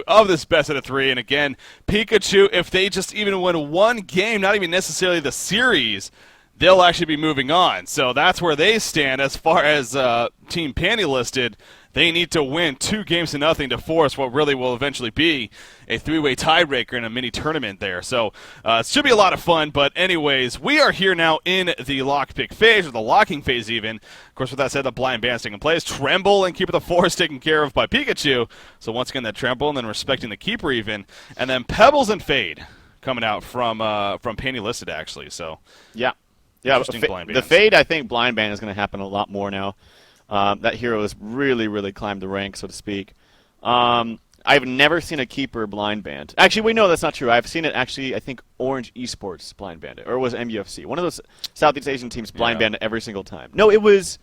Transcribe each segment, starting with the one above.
of this best out of 3. And again, Pikachu, if they just even win one game, not even necessarily the series, they'll actually be moving on. So that's where they stand as far as Team Panty listed. They need to win 2-0 to force what really will eventually be a 3-way tiebreaker in a mini tournament there. So it should be a lot of fun. But anyways, we are here now in the lockpick phase, or the locking phase even. Of course, with that said, the blind band's taking place. Tremble and Keeper the Forest taken care of by Pikachu. So once again, that Tremble and then respecting the Keeper even. And then Pebbles and Fade coming out from Panty listed actually. So yeah, the Fade, I think blind band is going to happen a lot more now. That hero has really climbed the ranks, so to speak. I've never seen a Keeper blind band. Actually, we know that's not true. I've seen it actually, I think Orange Esports blind band it, or it was MUFC. One of those Southeast Asian teams blind band it every single time. No, it was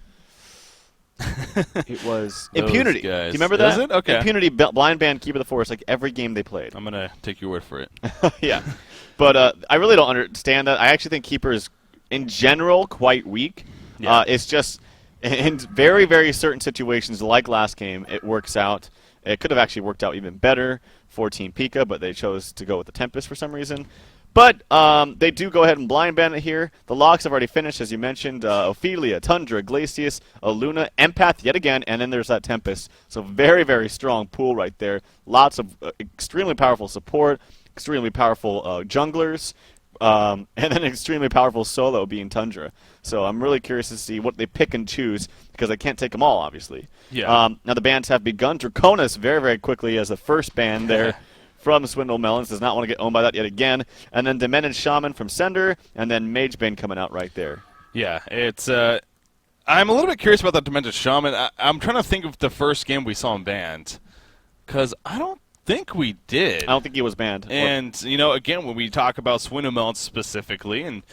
Impunity. Do you remember that? Is it? Okay. Impunity blind band Keeper the Forest like every game they played. I'm going to take your word for it. Yeah. But I really don't understand that. I actually think Keeper is, in general, quite weak. Yeah. It's just in very certain situations, like last game, it works out. It could have actually worked out even better for Team PIKA, but they chose to go with the Tempest for some reason. But they do go ahead and blind ban it here. The locks have already finished, as you mentioned. Ophelia, Tundra, Glacius, Aluna, Empath yet again, and then there's that Tempest. So very strong pool right there. Lots of extremely powerful support, extremely powerful junglers, and then extremely powerful solo being Tundra. So I'm really curious to see what they pick and choose, because I can't take them all, obviously. Yeah. Now the bans have begun. Draconis very quickly as the first ban there from Swindle Melons. Does not want to get owned by that yet again. And then Demented Shaman from Sender, and then Mage Bane coming out right there. Yeah, it's I'm a little bit curious about that Demented Shaman. I'm trying to think of the first game we saw him banned, because I don't think we did. I don't think he was banned. And, you know, again, when we talk about Swindle Melons specifically and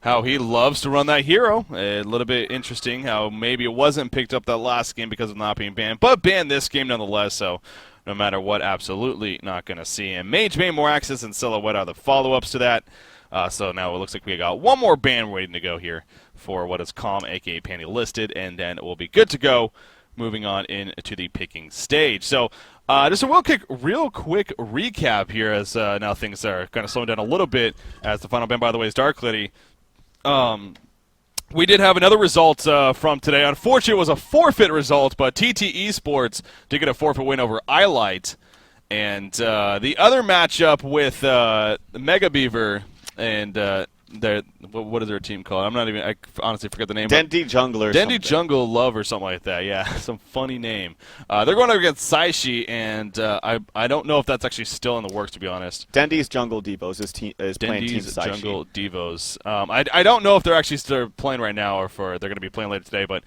how he loves to run that hero, a little bit interesting how maybe it wasn't picked up that last game because of not being banned, but banned this game nonetheless, so no matter what, absolutely not going to see him. Mage Bane, more access, and Silhouette are the follow-ups to that. So now it looks like we got one more ban waiting to go here for what is Calm, a.k.a. Panty listed, and then we'll be good to go moving on into the picking stage. So just a real quick recap here as now things are kind of slowing down a little bit as the final ban, by the way, is Dark Liddy. We did have another result from today. Unfortunately, it was a forfeit result, but TT Esports did get a forfeit win over iLight. And the other matchup with Mega Beaver and what is their team called? I honestly forget the name. Dendy Jungler. Dendy Jungle Love or something like that. Yeah, some funny name. They're going up against Saishi, and I don't know if that's actually still in the works, to be honest. Dendy's Jungle Devos is playing Team Saishi. Jungle Devos. I don't know if they're actually still playing right now or if they're going to be playing later today, but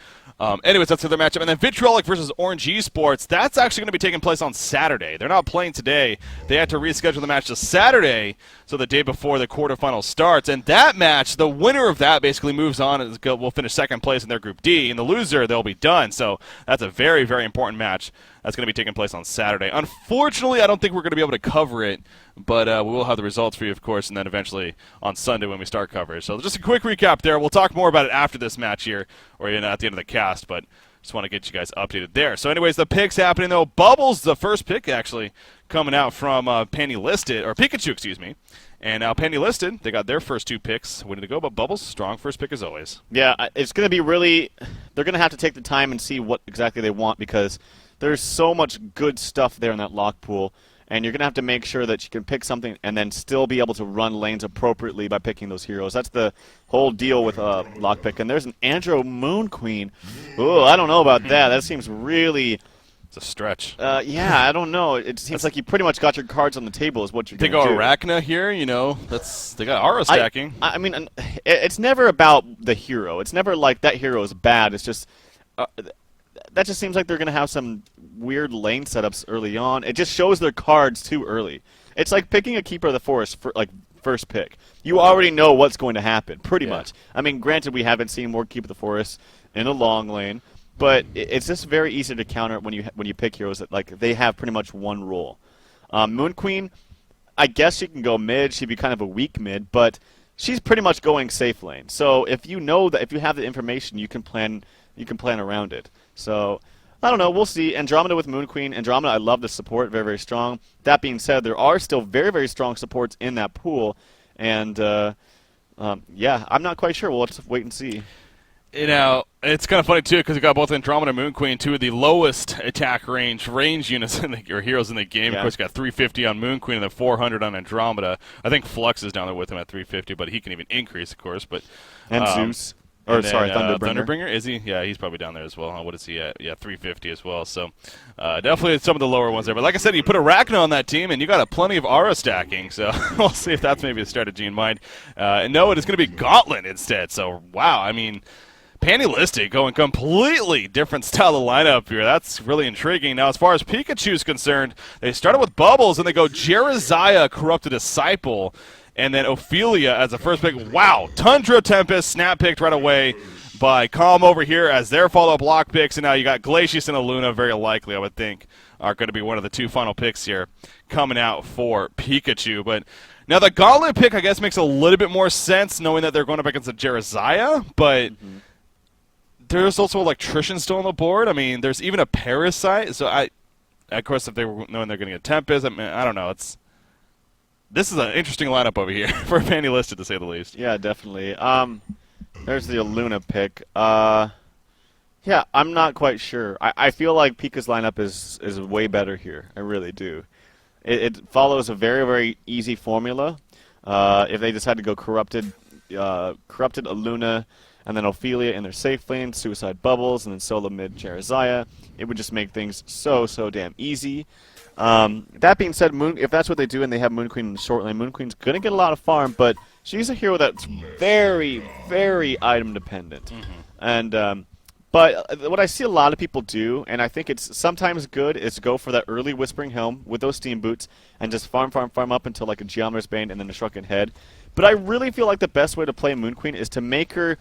anyways, that's the other matchup. And then Vitriolic versus Orange Esports, that's actually going to be taking place on Saturday. They're not playing today. They had to reschedule the match to Saturday, so the day before the quarterfinal starts. And that match, the winner of that basically moves on and will finish second place in their Group D. And the loser, they'll be done. So that's a very important match that's going to be taking place on Saturday. Unfortunately, I don't think we're going to be able to cover it, but we will have the results for you, of course, and then eventually on Sunday when we start coverage. So just a quick recap there. We'll talk more about it after this match here, or at the end of the cast, but just want to get you guys updated there. So anyways, the picks happening, though. Bubbles, the first pick, actually, coming out from Panty Listed, or Pikachu, excuse me. And now Panty Listed, they got their first two picks winning to go, but Bubbles, strong first pick as always. Yeah, it's going to be really – they're going to have to take the time and see what exactly they want, because there's so much good stuff there in that lock pool, and you're going to have to make sure that you can pick something and then still be able to run lanes appropriately by picking those heroes. That's the whole deal with lockpick. And there's an Andro Moon Queen. Oh, I don't know about that. That seems really – it's a stretch. Yeah, I don't know. It seems like you pretty much got your cards on the table is what you're going to do. They go Arachna here, you know. They got aura stacking. I mean, it's never about the hero. It's never like that hero is bad. It's just that just seems like they're going to have some weird lane setups early on. It just shows their cards too early. It's like picking a Keeper of the Forest for like first pick. You already know what's going to happen, pretty much. I mean, granted, we haven't seen more Keeper of the Forest in a long lane. But it's just very easy to counter when you pick heroes that like they have pretty much one role. Moon Queen, I guess she can go mid. She'd be kind of a weak mid, but she's pretty much going safe lane. So if you know that, if you have the information, you can plan around it. So I don't know. We'll see. Andromeda with Moon Queen. Andromeda, I love the support. Very, very strong. That being said, there are still very, very strong supports in that pool. And, yeah, I'm not quite sure. We'll have to wait and see. You know, it's kind of funny, too, because you got both Andromeda and Moon Queen, two of the lowest attack range units or heroes in the game. Yeah. Of course, you got 350 on Moon Queen and then 400 on Andromeda. I think Flux is down there with him at 350, but he can even increase, of course. But And Zeus. Or, sorry, Thunderbringer. Thunderbringer, is he? Yeah, he's probably down there as well. What is he at? Yeah, 350 as well. So definitely some of the lower ones there. But like I said, you put Arachna on that team, and you got plenty of aura stacking. So we'll see if that's maybe a strategy in mind. No, it is going to be Gauntlet instead. So, wow, I mean, Panylistic going completely different style of lineup here. That's really intriguing. Now, as far as Pikachu is concerned, they started with Bubbles, and they go Jeraziah, Corrupted Disciple, and then Ophelia as the first pick. Wow, Tundra Tempest snap picked right away by Calm over here as their follow-up lock picks. And now you got Glacius and Aluna, very likely, I would think, are going to be one of the two final picks here coming out for Pikachu. But now the Gauntlet pick, I guess, makes a little bit more sense knowing that they're going up against a Jeraziah, but there's also Electrician still on the board. I mean, there's even a Parasite. So, of course, if they were knowing they're getting a Tempest, I mean, I don't know. This is an interesting lineup over here for Panylistic, to say the least. Yeah, definitely. There's the Aluna pick. Yeah, I'm not quite sure. I feel like Pika's lineup is way better here. I really do. It follows a very, very easy formula. If they decide to go Corrupted Aluna, and then Ophelia in their safe lane, Suicide Bubbles, and then solo mid Jeraziah, it would just make things so damn easy. That being said, if that's what they do and they have Moon Queen in the short lane, Moon Queen's going to get a lot of farm, but she's a hero that's very, very item dependent. And but what I see a lot of people do, and I think it's sometimes good, is go for that early Whispering Helm with those Steam Boots and just farm up until like a Geometer's Bane and then a Shrunken Head. But I really feel like the best way to play Moon Queen is to make her,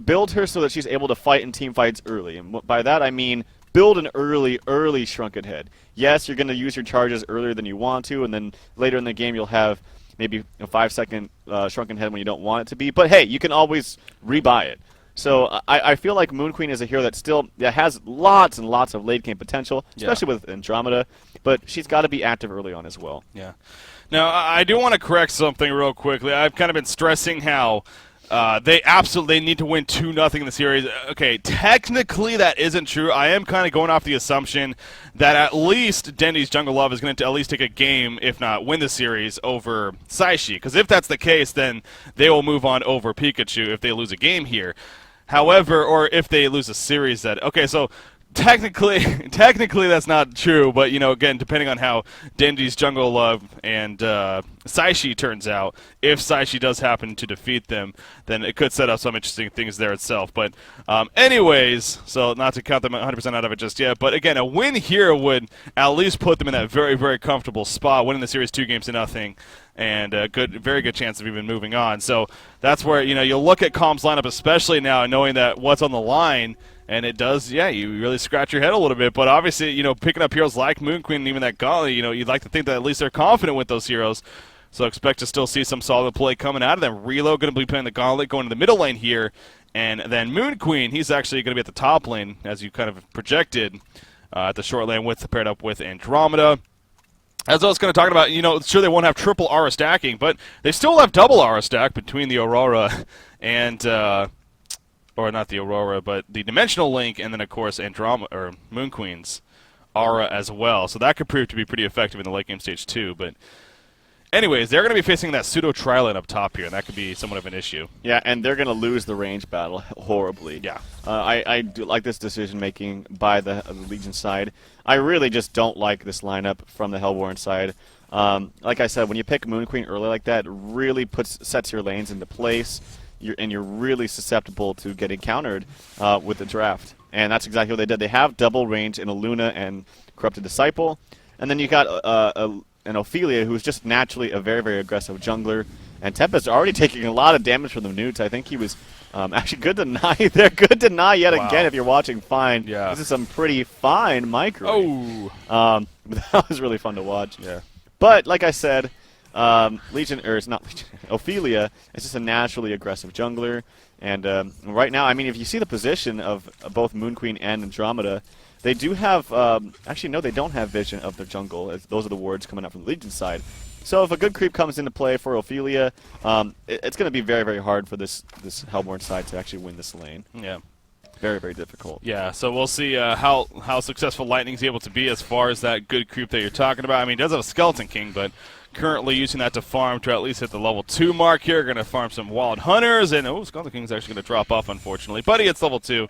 build her so that she's able to fight in team fights early. And by that I mean build an early Shrunken Head. Yes, you're going to use your charges earlier than you want to, and then later in the game you'll have maybe a 5-second Shrunken Head when you don't want it to be. But hey, you can always rebuy it. So I feel like Moon Queen is a hero that has lots and lots of late game potential, especially with Andromeda, but she's got to be active early on as well. Yeah. Now, I do want to correct something real quickly. I've kind of been stressing how they absolutely need to win 2-0 in the series. Okay, technically that isn't true. I am kind of going off the assumption that at least Dendy's Jungle Love is going to at least take a game, if not win the series, over Saishi. Because if that's the case, then they will move on over Pikachu if they lose a game here. However, or if they lose a series okay, so technically that's not true, but, again, depending on how Dendy's Jungle Love and Saishi turns out, if Saishi does happen to defeat them, then it could set up some interesting things there itself. But anyways, so not to count them 100% out of it just yet, but again, a win here would at least put them in that very, very comfortable spot, winning the series 2-0, and a very good chance of even moving on. So that's where, you'll look at Calm's lineup, especially now, knowing that what's on the line. And it does, you really scratch your head a little bit. But obviously, picking up heroes like Moon Queen and even that Gauntlet, you'd like to think that at least they're confident with those heroes. So expect to still see some solid play coming out of them. Relo going to be playing the Gauntlet, going to the middle lane here. And then Moon Queen, he's actually going to be at the top lane, as you kind of projected, at the short lane paired up with Andromeda. As I was going to talk about, sure they won't have triple aura stacking, but they still have double aura stack between the Aurora and... or not the Aurora, but the Dimensional Link, and then, of course, Andromeda, or Moon Queen's aura as well. So that could prove to be pretty effective in the late game stage, too. But anyways, they're going to be facing that pseudo-Trilane up top here, and that could be somewhat of an issue. Yeah, and they're going to lose the range battle horribly. Yeah. I do like this decision-making by the Legion side. I really just don't like this lineup from the Hellborn side. Like I said, when you pick Moon Queen early like that, it really sets your lanes into place. You're really susceptible to getting countered with the draft. And that's exactly what they did. They have double range in Aluna and Corrupted Disciple. And then you got an Ophelia, who's just naturally a very, very aggressive jungler. And Tempest already taking a lot of damage from the Newts. I think he was actually good to deny. They're good to deny yet again if you're watching fine. Yeah. This is some pretty fine micro. Oh. That was really fun to watch. Yeah. But, like I said... it's not Legion. Ophelia is just a naturally aggressive jungler, and right now, I mean, if you see the position of both Moon Queen and Andromeda, They do have, actually no, they don't have vision of their jungle. Those are the wards coming out from the Legion side. So if a good creep comes into play for Ophelia, it's going to be very, very hard for this Hellborn side to actually win this lane. Yeah. Very, very difficult. Yeah, so we'll see how successful Lightning's able to be as far as that good creep that you're talking about. I mean, he does have a Skeleton King, but currently using that to farm to at least hit the level 2 mark here. Going to farm some Wild Hunters, and Skeleton King's actually going to drop off, unfortunately. But he hits level 2.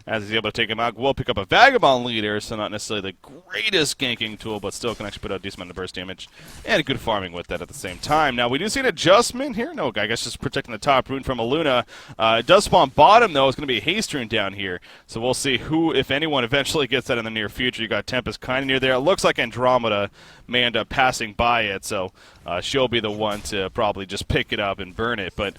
As he's able to take him out, will pick up a Vagabond leader, so not necessarily the greatest ganking tool, but still can actually put out a decent amount of burst damage and good farming with that at the same time. Now, we do see an adjustment here. No, I guess just protecting the top rune from Aluna. It does spawn bottom, though. It's going to be a haste rune down here, so we'll see who, if anyone, eventually gets that in the near future. You got Tempest kind of near there. It looks like Andromeda may end up passing by it, so she'll be the one to probably just pick it up and burn it, but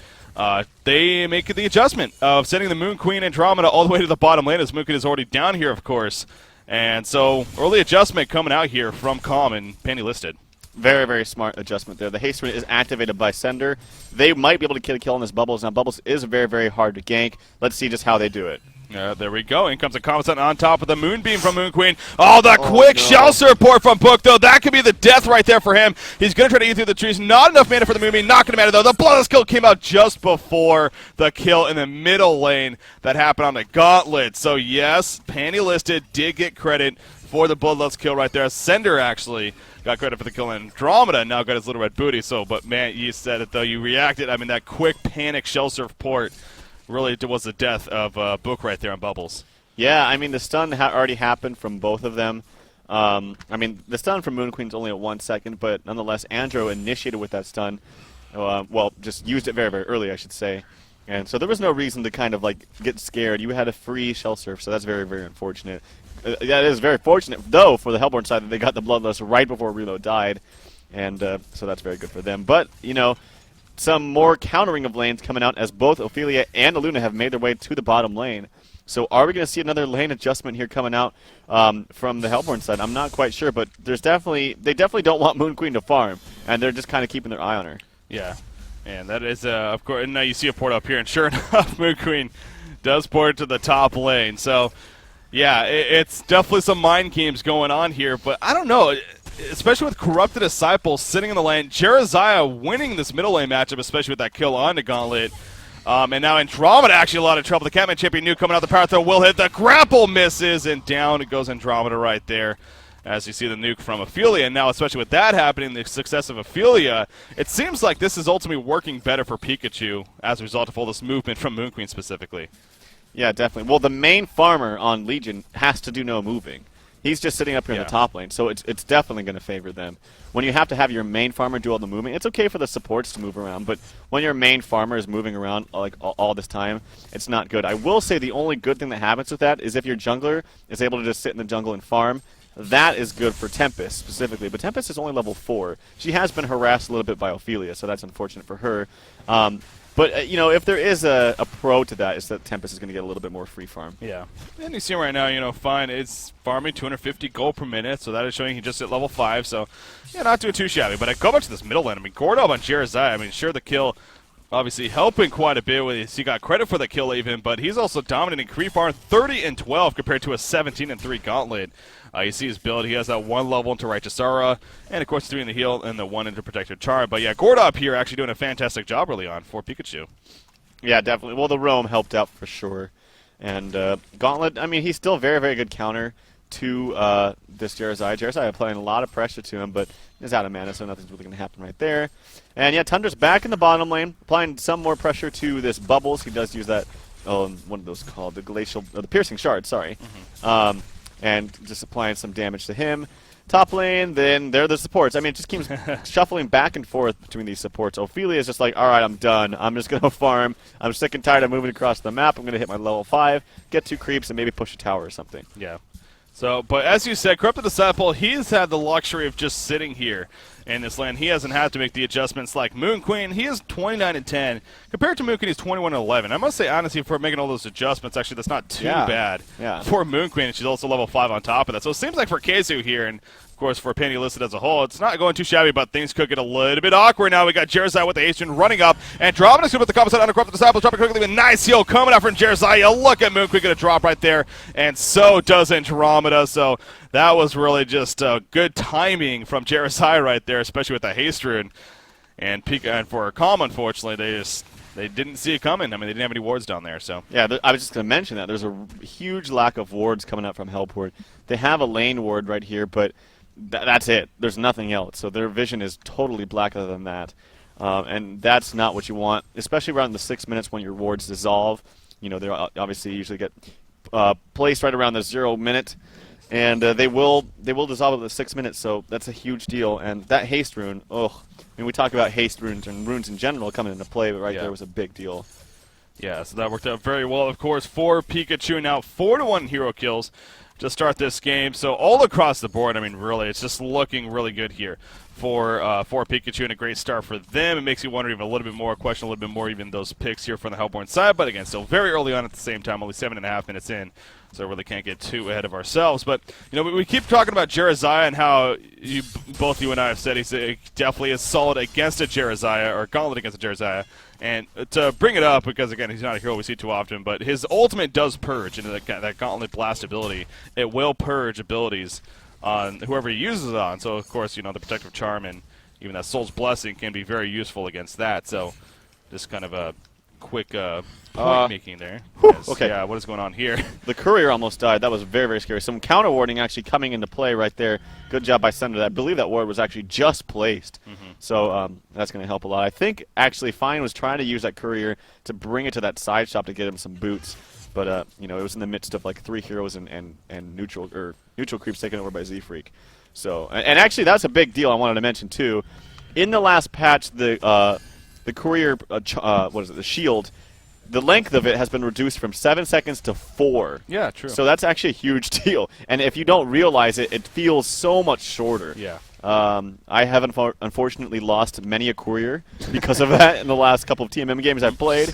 they make the adjustment of sending the Moon Queen Andromeda all the way to the bottom lane, as Moon Queen is already down here, of course. And so early adjustment coming out here from Common, Penny listed. Very, very smart adjustment there. The haste rune is activated by Sender. They might be able to get a kill on this Bubbles. Now, Bubbles is very, very hard to gank. Let's see just how they do it. There we go. In comes a Commandant on top of the Moonbeam from Moon Queen. Oh, the quick shell support from Book, though. That could be the death right there for him. He's going to try to eat through the trees. Not enough mana for the Moonbeam. Not going to matter, though. The Bloodless kill came out just before the kill in the middle lane that happened on the Gauntlet. So, yes, Panty listed did get credit for the Bloodless kill right there. Sender actually got credit for the kill, and Andromeda now got his little red booty. So, but, man, you said it, though. You reacted. I mean, that quick panic shell surf port really was the death of Book right there on Bubbles. Yeah, I mean, the stun already happened from both of them. I mean, the stun from Moon Queen's only at 1 second, but nonetheless, Andro initiated with that stun. Well, just used it very, very early, I should say. And so there was no reason to kind of, like, get scared. You had a free shell surf, so that's very, very unfortunate. That is very fortunate, though, for the Hellborn side that they got the Bloodlust right before Reload died. And so that's very good for them. But, you know, some more countering of lanes coming out as both Ophelia and Aluna have made their way to the bottom lane. So are we going to see another lane adjustment here coming out from the Hellborn side? I'm not quite sure, but they definitely don't want Moon Queen to farm, and they're just kind of keeping their eye on her. Yeah, and that is, of course, and now you see a port up here, and sure enough, Moon Queen does port to the top lane. So, yeah, it's definitely some mind games going on here, but I don't know. Especially with Corrupted Disciple sitting in the lane, Jeraziah winning this middle lane matchup, especially with that kill on the Gauntlet. And now Andromeda actually a lot of trouble. The Catman champion new coming out the power throw will hit. The grapple misses, and down it goes Andromeda right there. As you see the nuke from Ophelia. And now, especially with that happening, the success of Ophelia, it seems like this is ultimately working better for Pikachu as a result of all this movement from Moon Queen specifically. Yeah, definitely. Well, the main farmer on Legion has to do no moving. He's just sitting up here in the top lane, so it's definitely going to favor them. When you have to have your main farmer do all the moving, it's okay for the supports to move around, but when your main farmer is moving around like all this time, it's not good. I will say the only good thing that happens with that is if your jungler is able to just sit in the jungle and farm, that is good for Tempest specifically, but Tempest is only level 4. She has been harassed a little bit by Ophelia, so that's unfortunate for her. But, you know, if there is a pro to that, it's that Tempest is going to get a little bit more free farm. Yeah. And you see right now, you know, fine, it's farming 250 gold per minute, so that is showing he just hit level 5, so, yeah, not doing too shabby. But I go back to this middle lane. I mean, Gordob on Jeraziah, I mean, sure, the kill obviously helping quite a bit with this. He got credit for the kill even, but he's also dominating creep farm 30-12 compared to a 17-3 Gauntlet. You see his build. He has that 1 level into Righteous Aura, and of course 3 in the heal and the 1 into Protected Charm. But yeah, Gordob here actually doing a fantastic job early on for Pikachu. Yeah, definitely. Well, the roam helped out for sure. And Gauntlet, I mean, he's still a very, very good counter to this Jeraziah. Jeraziah applying a lot of pressure to him, but he's out of mana, so nothing's really going to happen right there. And yeah, Tundra's back in the bottom lane, applying some more pressure to this Bubbles. He does use that, what are those called? The Glacial, the Piercing Shard, sorry. Mm-hmm. And just applying some damage to him. Top lane, then there are the supports. I mean, it just keeps shuffling back and forth between these supports. Ophelia is just like, all right, I'm done. I'm just going to farm. I'm sick and tired of moving across the map. I'm going to hit my level 5, get 2 creeps, and maybe push a tower or something. Yeah. So, but as you said, Corrupted Disciple, he's had the luxury of just sitting here in this lane. He hasn't had to make the adjustments like Moon Queen. He is 29-10. Compared to Moon Queen, he's 21-11. I must say, honestly, for making all those adjustments, actually, that's not too bad for Moon Queen. And she's also level 5 on top of that. So it seems like for Keizu here, and of course, for Panty listed as a whole, it's not going too shabby, but things could get a little bit awkward now. We got Jeremiah with the haste rune running up, and Andromeda's going to put the composite undercroft the Disciple, dropping quickly with a nice heal coming out from Jeremiah. Look at Moonqueen going to drop right there, and so does Andromeda. So that was really just good timing from Jeremiah right there, especially with the haste rune. And PIKA, and for Calm, unfortunately, they didn't see it coming. I mean, they didn't have any wards down there. So yeah, I was just going to mention that there's a huge lack of wards coming up from Hellport. They have a lane ward right here, but that's it. There's nothing else. So their vision is totally black other than that. And that's not what you want, especially around the 6 minutes when your wards dissolve. You know, they obviously usually get placed right around the 0 minute, and they will dissolve at the 6 minutes. So that's a huge deal. And that haste rune, I mean, we talk about haste runes and runes in general coming into play, but there was a big deal. Yeah, so that worked out very well, of course, for Pikachu. Now 4-1 hero kills to start this game. So all across the board, I mean, really, it's just looking really good here for Pikachu, and a great start for them. It makes you wonder even a little bit more, question a little bit more even those picks here from the Hellborn side. But again, still very early on at the same time, only 7.5 minutes in, so really can't get too ahead of ourselves. But, you know, we keep talking about Jeremiah and how both you and I have said he's definitely is solid against a Jeremiah, or gauntlet against a Jeremiah. And to bring it up, because again, he's not a hero we see too often, but his ultimate does purge into that Gauntlet Blast ability. It will purge abilities on whoever he uses it on. So, of course, you know, the Protective Charm and even that Soul's Blessing can be very useful against that. So, just kind of a quick point making there. Okay. Yeah, what is going on here? The courier almost died. That was very, very scary. Some counter warding actually coming into play right there. Good job by Sender. I believe that ward was actually just placed. So that's going to help a lot. I think actually Fine was trying to use that courier to bring it to that side shop to get him some boots. But you know, it was in the midst of like 3 heroes and neutral creeps taken over by Z-Freak. So and actually that's a big deal I wanted to mention too. In the last patch, the courier the shield, the length of it has been reduced from 7 seconds to 4. Yeah, true. So that's actually a huge deal. And if you don't realize it, it feels so much shorter. Yeah. I have unfortunately lost many a courier because of that in the last couple of TMM games I've played.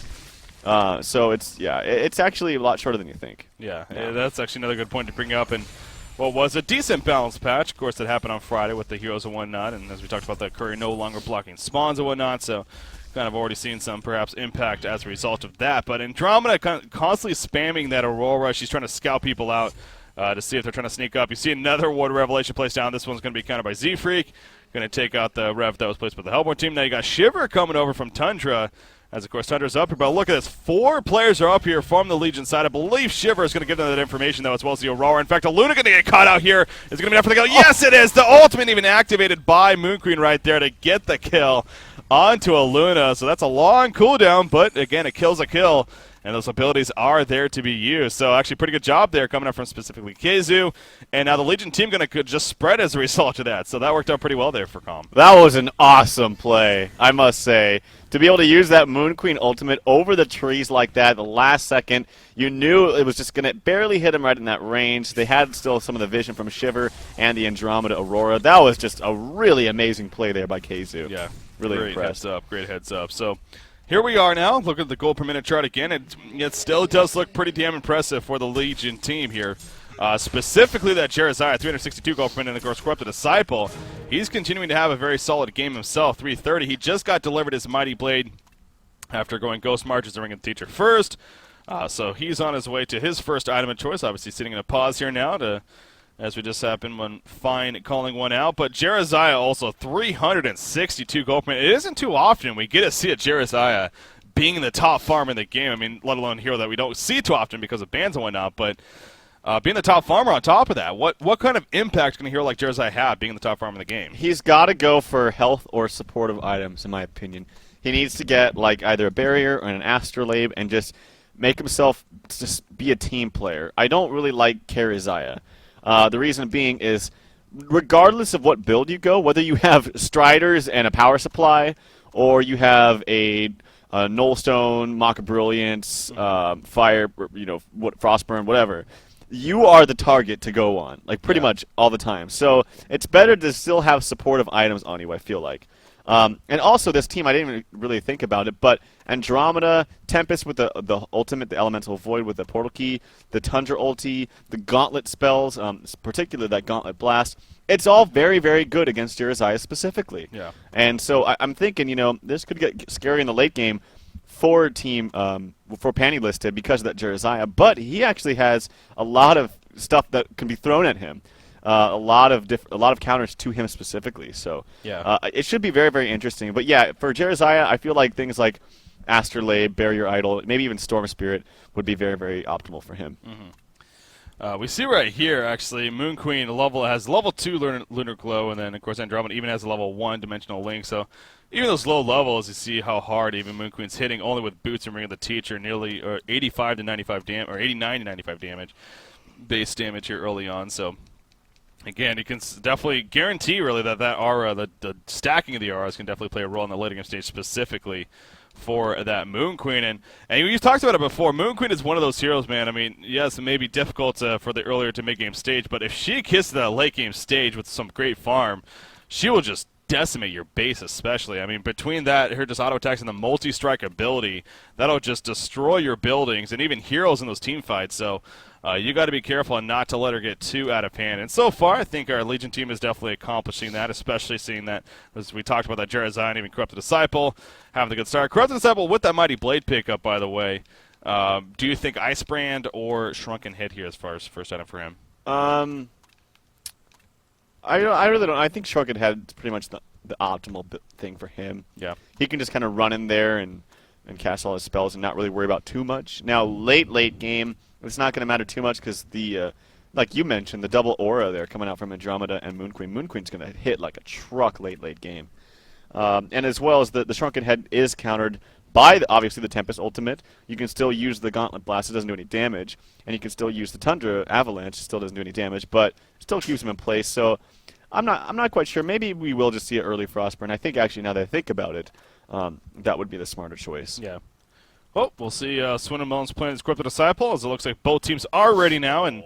So it's actually a lot shorter than you think. Yeah, that's actually another good point to bring up. And what was a decent balance patch, of course, that happened on Friday with the heroes and whatnot. And as we talked about, that courier no longer blocking spawns and whatnot. So kind of already seen some perhaps impact as a result of that. But Andromeda constantly spamming that Aurora. She's trying to scout people out to see if they're trying to sneak up. You see another Ward Revelation placed down. This one's going to be countered by Z-Freak. Going to take out the Rev that was placed by the Hellborn team. Now you got Shiver coming over from Tundra. As, of course, Tundra's up here. But look at this. 4 players are up here from the Legion side. I believe Shiver is going to give them that information, though, as well as the Aurora. In fact, a Luna going to get caught out here. Is going to be after the kill. Yes, it is. The ultimate even activated by Moonqueen right there to get the kill onto a Luna. So that's a long cooldown, but, again, a kill's a kill. And those abilities are there to be used. So actually pretty good job there coming up from specifically Keizu. And now the Legion team going to just spread as a result of that. So that worked out pretty well there for Calm. That was an awesome play, I must say. To be able to use that Moon Queen ultimate over the trees like that, the last second, you knew it was just going to barely hit him right in that range. They had still some of the vision from Shiver and the Andromeda Aurora. That was just a really amazing play there by Keizu. Yeah, really great impressed. Heads up, great heads up. So here we are now. Look at the gold per minute chart again. It still does look pretty damn impressive for the Legion team here. Specifically that Jeremiah, 362 gold per minute, and of course Corrupted Disciple. He's continuing to have a very solid game himself, 330. He just got delivered his Mighty Blade after going Ghost March as the Ring of the Teacher first. So he's on his way to his first item of choice, obviously sitting in a pause here now as we just happened when Fine calling one out. But Jeremiah also 362 gold per minute. It isn't too often we get to see a Jeremiah being the top farmer in the game. I mean, let alone a hero that we don't see too often because of bans and whatnot, but being the top farmer on top of that, what kind of impact can a hero like Jeremiah have being the top farmer in the game? He's got to go for health or supportive items, in my opinion. He needs to get like either a barrier or an astrolabe and just make himself just be a team player. I don't really like Jeremiah. The reason being is, regardless of what build you go, whether you have Striders and a power supply, or you have a Nullstone, Mock of Brilliance, Fire, Frostburn, whatever, you are the target to go on, like pretty much all the time. So it's better to still have supportive items on you, I feel like. And also this team, I didn't even really think about it, but Andromeda, Tempest with the ultimate, the Elemental Void with the Portal Key, the Tundra ulti, the Gauntlet spells, particularly that Gauntlet Blast, it's all very, very good against Jiraiya specifically. Yeah. And so I'm thinking, this could get scary in the late game for team for Panty listed because of that Jiraiya, but he actually has a lot of stuff that can be thrown at him. A lot of counters to him specifically. So it should be very, very interesting. But yeah, for Jiraiya, I feel like things like Astrolabe, Barrier Idol, maybe even Storm Spirit would be very, very optimal for him. We see right here, actually, Moon Queen has level 2 Lunar Glow, and then, of course, Andromeda even has a level 1 Dimensional Link. So even those low levels, you see how hard even Moon Queen's hitting, only with Boots and Ring of the Teacher, nearly 85 to 95 damage, or 89 to 95 damage, base damage here early on. So again, you can definitely guarantee, really, that aura, the stacking of the auras can definitely play a role in the later game stage specifically for that Moon Queen. And you talked about it before. Moon Queen is one of those heroes, man. I mean, yes, it may be difficult for the earlier to mid-game stage, but if she gets to that late-game stage with some great farm, she will just decimate your base especially. I mean, between that, her just auto-attacks and the multi-strike ability, that'll just destroy your buildings and even heroes in those team fights. So you got to be careful and not to let her get too out of hand. And so far, I think our Legion team is definitely accomplishing that, especially seeing that, as we talked about, that Jiraiya and even Corrupted Disciple having a good start. Corrupted Disciple with that Mighty Blade pickup, by the way. Do you think Ice Brand or Shrunken Head here as far as first item for him? I really don't. I think Shrunken Head is pretty much the optimal thing for him. Yeah. He can just kind of run in there and cast all his spells and not really worry about too much. Now, late game, it's not going to matter too much because like you mentioned, the double aura there coming out from Andromeda and Moon Queen. Moon Queen's going to hit like a truck late game. And as well as the Shrunken Head is countered by, obviously, the Tempest ultimate. You can still use the Gauntlet Blast. It doesn't do any damage. And you can still use the Tundra Avalanche. It still doesn't do any damage, but still keeps him in place. So I'm not quite sure. Maybe we will just see it early Frostburn. I think, actually, now that I think about it, that would be the smarter choice. Yeah. Well, we'll see Swin and Mullins playing as Corrupted Disciple, as it looks like both teams are ready now, and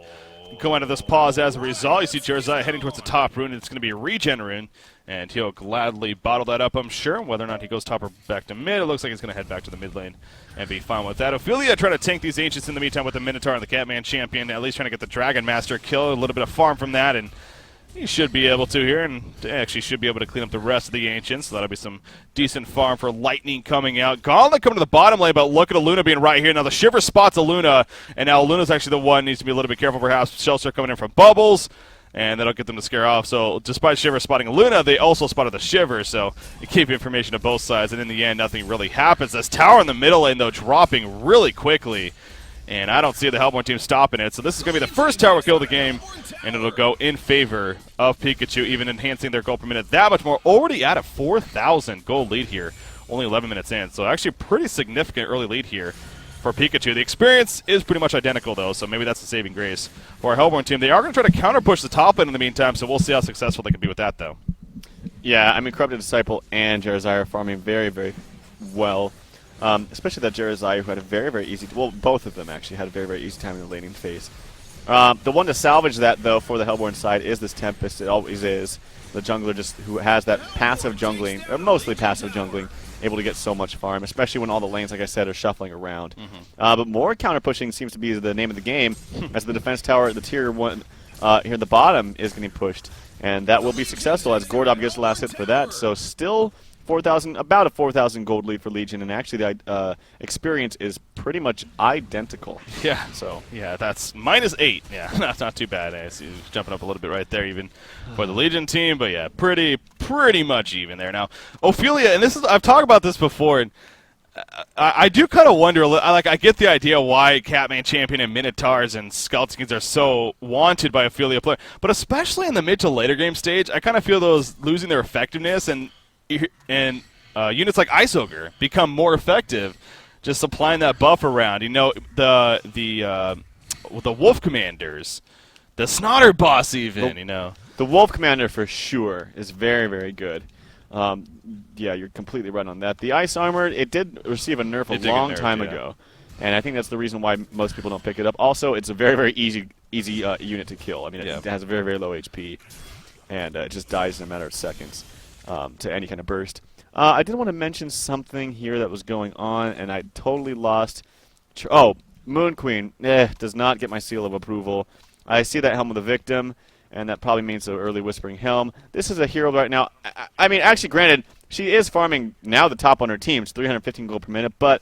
go out of this pause as a result. You see Jiraiya heading towards the top rune, and it's going to be a regen rune, and he'll gladly bottle that up, I'm sure. Whether or not he goes top or back to mid, it looks like he's going to head back to the mid lane and be fine with that. Ophelia trying to tank these Ancients in the meantime with the Minotaur and the Catman champion, at least trying to get the Dragon Master kill, a little bit of farm from that, and he should be able to here, and actually should be able to clean up the rest of the Ancients. So that'll be some decent farm for Lightning coming out. Gauntlet coming to the bottom lane, but look at Aluna being right here. Now the Shiver spots Aluna, and now Aluna's actually the one needs to be a little bit careful perhaps. Shellstar coming in from Bubbles, and that'll get them to scare off. So despite Shiver spotting Aluna, they also spotted the Shiver, so you keep information to both sides, and in the end, nothing really happens. This tower in the middle lane, though, dropping really quickly. And I don't see the Hellborn team stopping it. So this is going to be the first tower kill of the game, and it'll go in favor of Pikachu, even enhancing their gold per minute that much more. Already at a 4,000 gold lead here, only 11 minutes in. So actually pretty significant early lead here for Pikachu. The experience is pretty much identical, though, so maybe that's the saving grace for our Hellborn team. They are going to try to counter-push the top lane in the meantime, so we'll see how successful they can be with that, though. Yeah, I mean, Corrupted Disciple and Jiraiya are farming very, very well. Especially that Jiraiya, who had a very, very easy... Well, both of them actually had a very, very easy time in the laning phase. The one to salvage that, though, for the Hellborn side is this Tempest. It always is. The jungler just who has that passive jungling, or mostly passive jungling, able to get so much farm, especially when all the lanes, like I said, are shuffling around. But more counter-pushing seems to be the name of the game, as the defense tower at the tier 1 here at the bottom is getting pushed. And that will be successful as Gordob gets the last hit for that. So still... 4,000, about a 4,000 gold lead for Legion, and actually the experience is pretty much identical. Yeah, so yeah, that's -8. Yeah, that's not too bad. I see jumping up a little bit right there, even for the Legion team. But yeah, pretty much even there. Now, Ophelia, and this is I've talked about this before, and I do kind of wonder. I get the idea why Catman Champion and Minotaurs and Skullskins are so wanted by Ophelia players, but especially in the mid to later game stage, I kind of feel those losing their effectiveness and units like Ice Ogre become more effective, just supplying that buff around. You know, the Wolf Commanders, the Snotter Boss, even. You know, the Wolf Commander for sure is very, very good. Yeah, you're completely right on that. The Ice Armor, it did receive a nerf a long time ago, and I think that's the reason why most people don't pick it up. Also, it's a very, very easy easy unit to kill. I mean, Yeah. it has a very, very low HP, and it just dies in a matter of seconds to any kind of burst. I did want to mention something here that was going on, and I totally lost. Oh, Moon Queen does not get my seal of approval. I see that Helm of the Victim, and that probably means the early Whispering Helm. This is a hero right now. I mean, actually, granted, she is farming now the top on her team. It's 315 gold per minute, but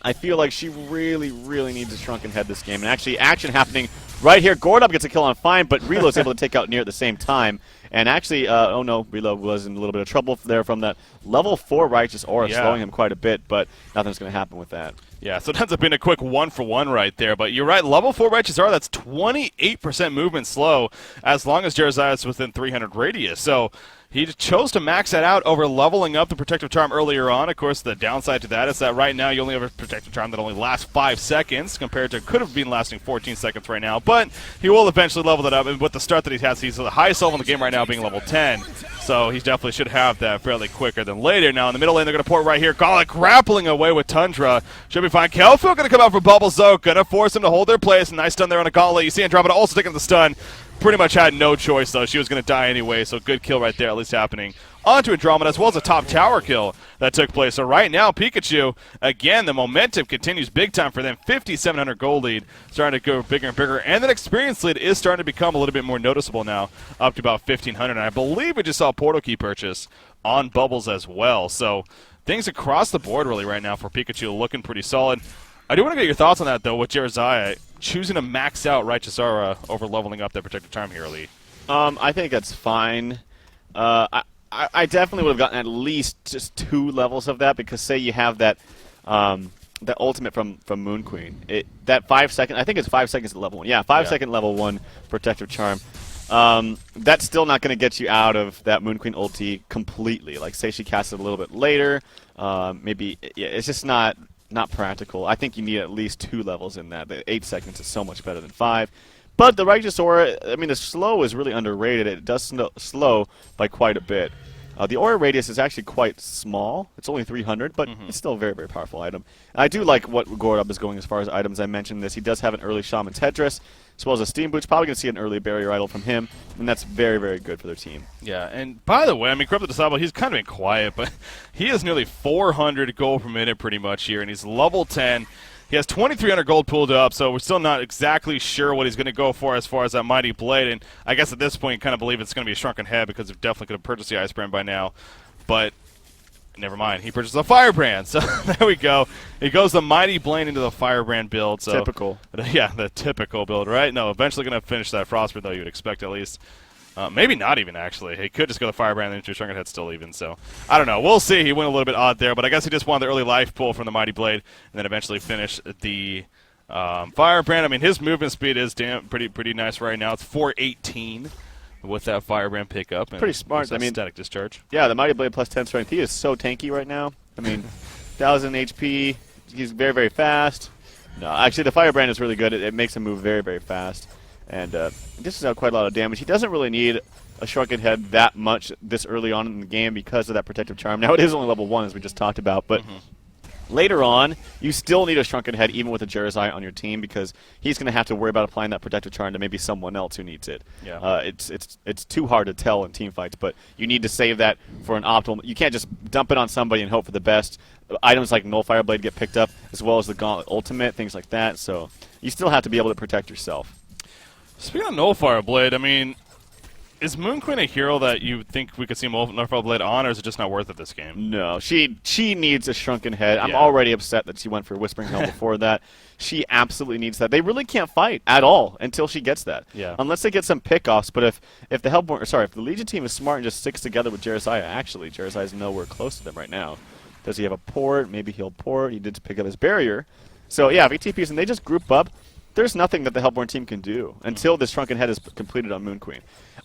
I feel like she really, really needs a Shrunken Head this game. And actually, action happening right here. Gordup gets a kill on Fine, but Reload's able to take out Near at the same time. And actually, oh no, Reload was in a little bit of trouble there from that level 4 Righteous Aura, slowing him quite a bit, but nothing's going to happen with that. Yeah, so it ends up being a quick 1-for-1 right there. But you're right, level 4 Righteous Aura, that's 28% movement slow as long as Jeremiah is within 300 radius. So he chose to max that out over leveling up the Protective Charm earlier on. Of course, the downside to that is that right now you only have a Protective Charm that only lasts 5 seconds compared to could have been lasting 14 seconds right now. But he will eventually level that up. And with the start that he has, he's the highest level in the game right now being level 10. So he definitely should have that fairly quicker than later. Now in the middle lane, they're going to port right here. Garlic grappling away with Tundra. Should be fine. Kelfu going to come out for Bubbles, though. Going to force him to hold their place. Nice stun there on a Gauntlet. You see Andromeda also taking the stun. Pretty much had no choice, though. She was going to die anyway, so good kill right there, at least happening onto Andromeda, as well as a top tower kill that took place. So right now, Pikachu, again, the momentum continues big time for them. 5,700 gold lead, starting to go bigger and bigger. And that experience lead is starting to become a little bit more noticeable now, up to about 1,500. And I believe we just saw a Portal Key purchase on Bubbles as well. So things across the board really right now for Pikachu looking pretty solid. I do want to get your thoughts on that, though, with Jeremiah choosing to max out Righteous Aura over leveling up that Protective Charm here, Lee. I think that's fine. I definitely would have gotten at least just 2 levels of that, because say you have that that ultimate from Moon Queen. That 5 second, I think it's 5 seconds at level 1. Yeah, 5 second level 1 Protective Charm. That's still not going to get you out of that Moon Queen ulti completely. Like, say she casts it a little bit later, maybe it's just not practical. I think you need at least 2 levels in that. The 8 seconds is so much better than 5. But the Righteous Aura, I mean, the slow is really underrated. It does slow by quite a bit. The Aura radius is actually quite small. It's only 300, but it's still a very, very powerful item. And I do like what Gordub is going as far as items. I mentioned this. He does have an early Shaman's Headdress, as well as a Steam Boots. Probably going to see an early Barrier Idol from him, and that's very, very good for their team. Yeah, and by the way, I mean, Corrupted Disciple, he's kind of been quiet, but he has nearly 400 gold per minute pretty much here, and he's level 10. He has 2,300 gold pulled up, so we're still not exactly sure what he's going to go for as far as that Mighty Blade. And I guess at this point, you kind of believe it's going to be a Shrunken Head because they're definitely going to purchase the Ice Brand by now. But never mind, he purchased a Firebrand. So there we go. He goes the Mighty Blade into the Firebrand build. So, typical. Yeah, the typical build, right? No, eventually going to finish that Frostbite, though, you would expect at least. Maybe not even, actually. He could just go the Firebrand and into Shrunken Head still even. So, I don't know. We'll see. He went a little bit odd there, but I guess he just wanted the early life pull from the Mighty Blade and then eventually finish the Firebrand. I mean, his movement speed is pretty nice right now. It's 418 with that Firebrand pickup. And pretty smart. I mean, static discharge. Yeah, the Mighty Blade plus 10 strength. He is so tanky right now. I mean, 1,000 HP. He's very, very fast. No, actually, the Firebrand is really good. It makes him move very, very fast. And this is out quite a lot of damage. He doesn't really need a Shrunken Head that much this early on in the game because of that Protective Charm. Now, it is only level 1, as we just talked about, but later on, you still need a Shrunken Head even with a Jeremiah on your team because he's going to have to worry about applying that Protective Charm to maybe someone else who needs it. Yeah. It's too hard to tell in team fights, but you need to save that for an optimal. You can't just dump it on somebody and hope for the best. Items like Nullfire Blade get picked up, as well as the Gauntlet Ultimate, things like that, so you still have to be able to protect yourself. Speaking of Nullfire Blade, I mean, is Moon Queen a hero that you think we could see Nullfire Blade on, or is it just not worth it this game? No, she needs a Shrunken Head. I'm already upset that she went for Whispering Helm before that. She absolutely needs that. They really can't fight at all until she gets that. Yeah. Unless they get some pickoffs. But if the Legion team is smart and just sticks together with Jeremiah, actually, Jeremiah's nowhere close to them right now. Does he have a port? Maybe he'll port. He did pick up his barrier. So yeah, if he TPs and they just group up, there's nothing that the Hellborn team can do until this Shrunken Head is completed on Moon Queen.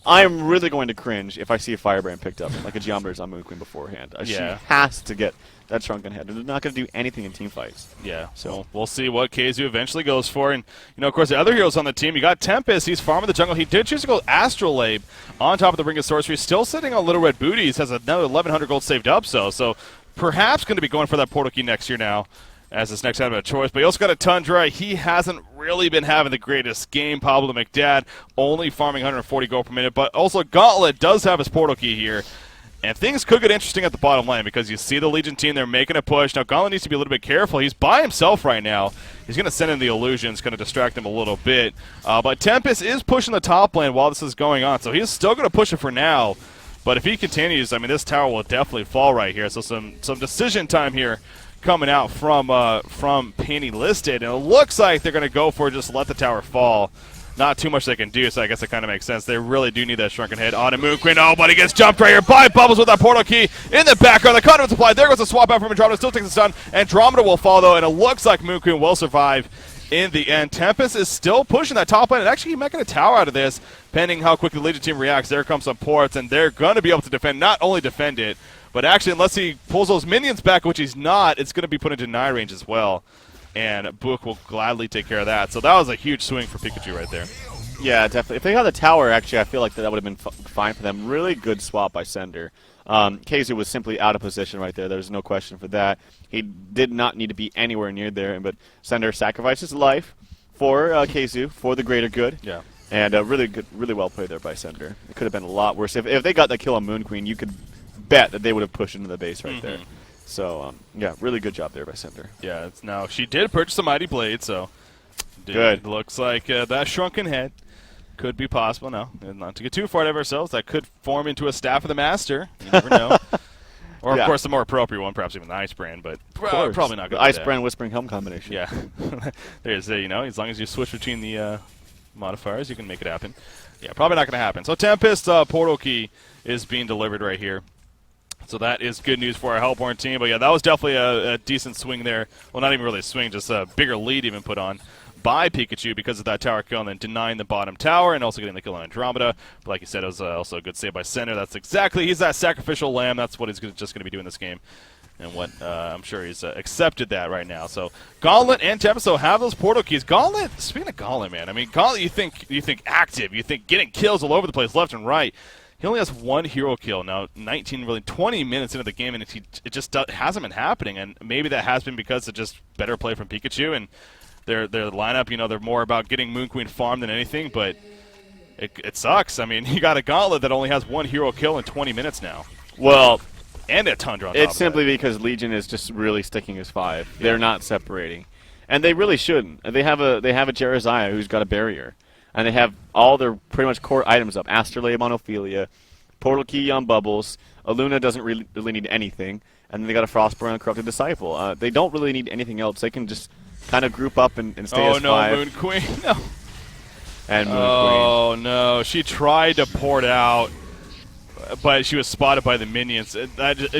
I am really going to cringe if I see a Firebrand picked up, like a Geometer's on Moon Queen beforehand. She has to get that Shrunken Head. They're not going to do anything in team fights. Yeah, so we'll see what KZU eventually goes for. And, of course, the other heroes on the team, you got Tempest. He's farming the jungle. He did choose to go Astrolabe on top of the Ring of Sorcery. Still sitting on Little Red Booties. Has another 1,100 gold saved up, so perhaps going to be going for that Portal Key next year now. as his next item of choice. But he also got a Tundra. He hasn't really been having the greatest game. Pablo McDad only farming 140 gold per minute. But also Gauntlet does have his portal key here. And things could get interesting at the bottom lane because you see the Legion team, they're making a push. Now, Gauntlet needs to be a little bit careful. He's by himself right now. He's going to send in the illusions, going to distract him a little bit. But Tempest is pushing the top lane while this is going on, so he's still going to push it for now. But if he continues, I mean, this tower will definitely fall right here. So some decision time here coming out from Penny Listed. And it looks like they're going to go for just let the tower fall. Not too much they can do, so I guess it kind of makes sense. They really do need that Shrunken Head on a Moon Queen. Oh, but he gets jumped right here by Bubbles with that portal key in the background. The conduit's applied. There goes the swap out from Andromeda. Still takes the stun. Andromeda will fall, though, and it looks like Moon Queen will survive in the end. Tempest is still pushing that top lane, and actually he might get a tower out of this, depending how quickly the Legion team reacts. There comes some ports, and they're going to be able to defend, not only defend it, but actually, unless he pulls those minions back, which he's not, it's going to be put into deny range as well. And Book will gladly take care of that. So that was a huge swing for Pikachu right there. Yeah, definitely. If they had the tower, actually, I feel like that would have been fine for them. Really good swap by Sender. Keizu was simply out of position right there. There's no question for that. He did not need to be anywhere near there, but Sender sacrificed his life for Keizu, for the greater good. Yeah. And really good, really well played there by Sender. It could have been a lot worse. If they got the kill on Moon Queen, you could bet that they would have pushed into the base right there. So, yeah, really good job there by Sender. Yeah, now she did purchase a Mighty Blade, so good. Looks like that Shrunken Head could be possible. Now, not to get too far out of ourselves, that could form into a Staff of the Master. You never know. Or, of course, the more appropriate one, perhaps even the Ice Brand, but probably not good. The Ice Brand Whispering Helm combination. Yeah. There's, as long as you switch between the modifiers, you can make it happen. Yeah, probably not going to happen. So Tempest Portal Key is being delivered right here. So that is good news for our Hellborn team. But, yeah, that was definitely a decent swing there. Well, not even really a swing, just a bigger lead even put on by Pikachu because of that tower kill and then denying the bottom tower and also getting the kill on Andromeda. But like you said, it was also a good save by Sender. That's exactly, he's that sacrificial lamb. That's what he's just going to be doing this game. And what I'm sure he's accepted that right now. So Gauntlet and Tempest have those portal keys. Gauntlet, speaking of Gauntlet, man, I mean, Gauntlet, you think active, you think getting kills all over the place, left and right. He only has one hero kill now, 20 minutes into the game, and it just hasn't been happening. And maybe that has been because of just better play from Pikachu and their lineup. They're more about getting Moon Queen farmed than anything, but it sucks. I mean, you got a Gauntlet that only has one hero kill in 20 minutes now. Well, and a Tundra on top it's simply because Legion is just really sticking as 5. Yeah. They're not separating, and they really shouldn't. They have a Jereziah who's got a barrier, and they have all their pretty much core items up: Astrolabe on Ophelia, Portal Key on Bubbles. Aluna doesn't really need anything, and then they got a Frostborn on Corrupted Disciple. They don't really need anything else. They can just kind of group up and stay as 5. Oh no, Moon Queen! No. And Moon Queen. Oh no, she tried to port out, but she was spotted by the minions. It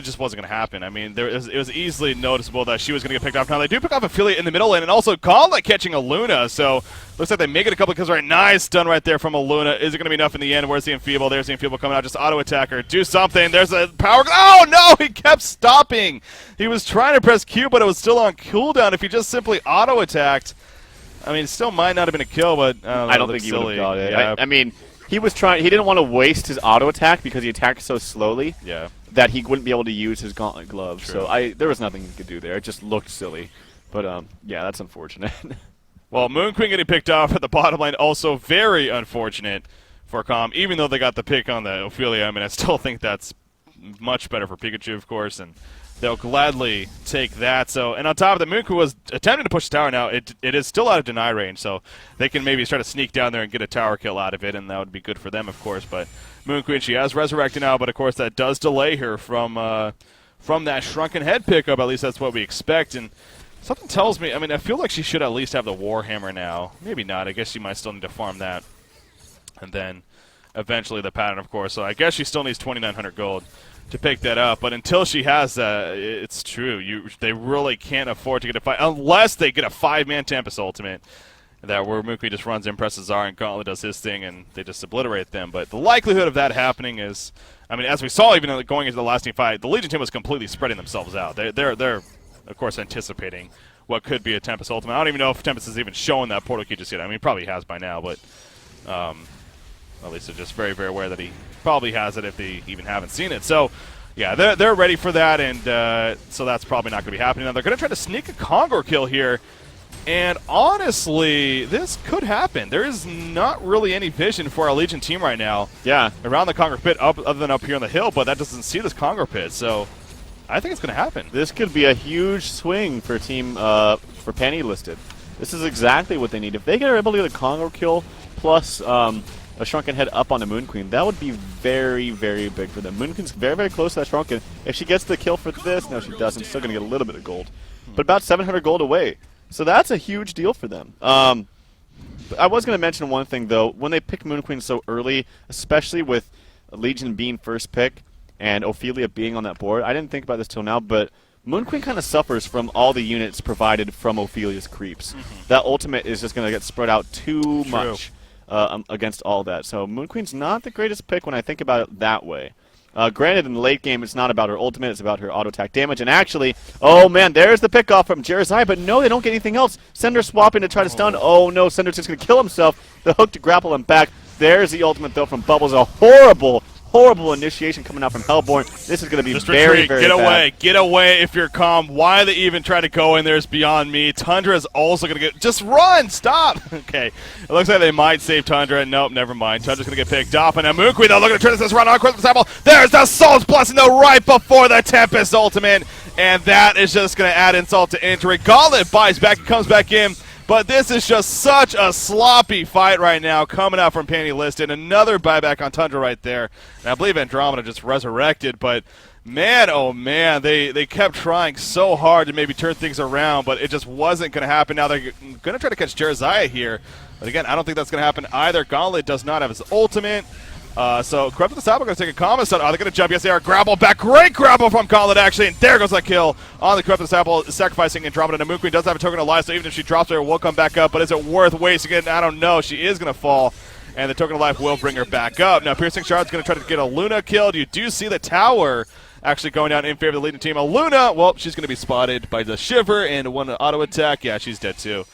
just wasn't going to happen. I mean, it was easily noticeable that she was going to get picked off. Now, they do pick off Affiliate in the middle lane, and also Gauntlet catching a Luna. So, looks like they make it a couple of kills right. Nice stun right there from a Luna. Is it going to be enough in the end? Where's the Enfeeble? There's the Enfeeble coming out. Just auto-attacker. Do something. There's a power. Oh, no! He kept stopping. He was trying to press Q, but it was still on cooldown. If he just simply auto-attacked, I mean, it still might not have been a kill, but I don't think he would have got it. Yeah. I mean, he was trying. He didn't want to waste his auto attack because he attacked so slowly that he wouldn't be able to use his Gauntlet gloves. True. So there was nothing he could do there. It just looked silly. But yeah, that's unfortunate. Well, Moon Queen getting picked off at the bottom lane, also very unfortunate for Com. Even though they got the pick on the Ophelia, I mean, I still think that's much better for Pikachu, of course, and they'll gladly take that. So, and on top of that, Moon Queen was attempting to push the tower. Now, it is still out of deny range, so they can maybe try to sneak down there and get a tower kill out of it, and that would be good for them, of course. But Moon Queen, she has resurrected now, but of course that does delay her from that Shrunken Head pickup. At least that's what we expect. And something tells me, I mean, I feel like she should at least have the Warhammer now. Maybe not. I guess she might still need to farm that. And then eventually the pattern, of course. So I guess she still needs 2,900 gold to pick that up. But until she has that, it's true. They really can't afford to get a fight unless they get a 5-man Tempest ultimate. That where Moon Queen just runs in, presses R, and Gauntlet does his thing, and they just obliterate them. But the likelihood of that happening is, I mean, as we saw even going into the last team fight, the Legion team was completely spreading themselves out. They're of course, anticipating what could be a Tempest ultimate. I don't even know if Tempest has even shown that portal key just yet. I mean, he probably has by now, but at least they're just very, very aware that he probably has it if they even haven't seen it. So, Yeah, they're ready for that, and so that's probably not going to be happening. Now they're going to try to sneak a Kongor kill here, and honestly, this could happen. There is not really any vision for our Legion team right now. Yeah. Around the Kongor pit, other than up here on the hill, but that doesn't see this Kongor pit, so I think it's going to happen. This could be a huge swing for team for Penny listed. This is exactly what they need. If they are able to get a Kongor kill plus a Shrunken Head up on the Moon Queen, that would be very, very big for them. Moon Queen's very, very close to that Shrunken. If she gets the kill for this, no, she doesn't. Still going to get a little bit of gold, but about 700 gold away. So that's a huge deal for them. I was going to mention one thing, though. When they pick Moon Queen so early, especially with Legion being first pick and Ophelia being on that board, I didn't think about this till now, but Moon Queen kind of suffers from all the units provided from Ophelia's creeps. That ultimate is just going to get spread out too much against all that. So Moon Queen's not the greatest pick when I think about it that way. Granted, in the late game, it's not about her ultimate, it's about her auto-attack damage. And actually, oh man, there's the pick-off from Jeremiah, but no, they don't get anything else. Sender swapping to try to stun. Oh no, Sender's just going to kill himself. The hook to grapple him back. There's the ultimate, though, from Bubbles. A horrible, horrible initiation coming out from Hellborn. This is going to be very, very bad. Get away if you're calm. Why they even try to go in there is beyond me. Tundra is also going to get... Just run! Stop! Okay. It looks like they might save Tundra. Nope, never mind. Tundra's going to get picked off. And now Moon Queen, though, looking to turn this around on Crystal Sample. There's the Soul's Blessing, though, right before the Tempest ultimate. And that is just going to add insult to injury. Gauntlet buys back. He comes back in. But this is just such a sloppy fight right now coming out from Penny Listed. Another buyback on Tundra right there. And I believe Andromeda just resurrected, but man, oh man, they kept trying so hard to maybe turn things around, but it just wasn't going to happen. Now they're going to try to catch Jeremiah here. But again, I don't think that's going to happen either. Gauntlet does not have his ultimate. So Corrupted Disciple going to take a common stun. Are they going to jump? Yes, they are. Grapple back. Great grapple from Gauntlet, actually. And there goes that kill on the Corrupted Disciple, sacrificing Andromeda. And Moon Queen does have a token of life, so even if she drops her, it will come back up. But is it worth wasting it? I don't know. She is going to fall, and the token of life will bring her back up. Now, Piercing Shard's going to try to get a Luna killed. You do see the tower actually going down in favor of the leading team. A Luna, well, she's going to be spotted by the Shiver and one auto attack. Yeah, she's dead too.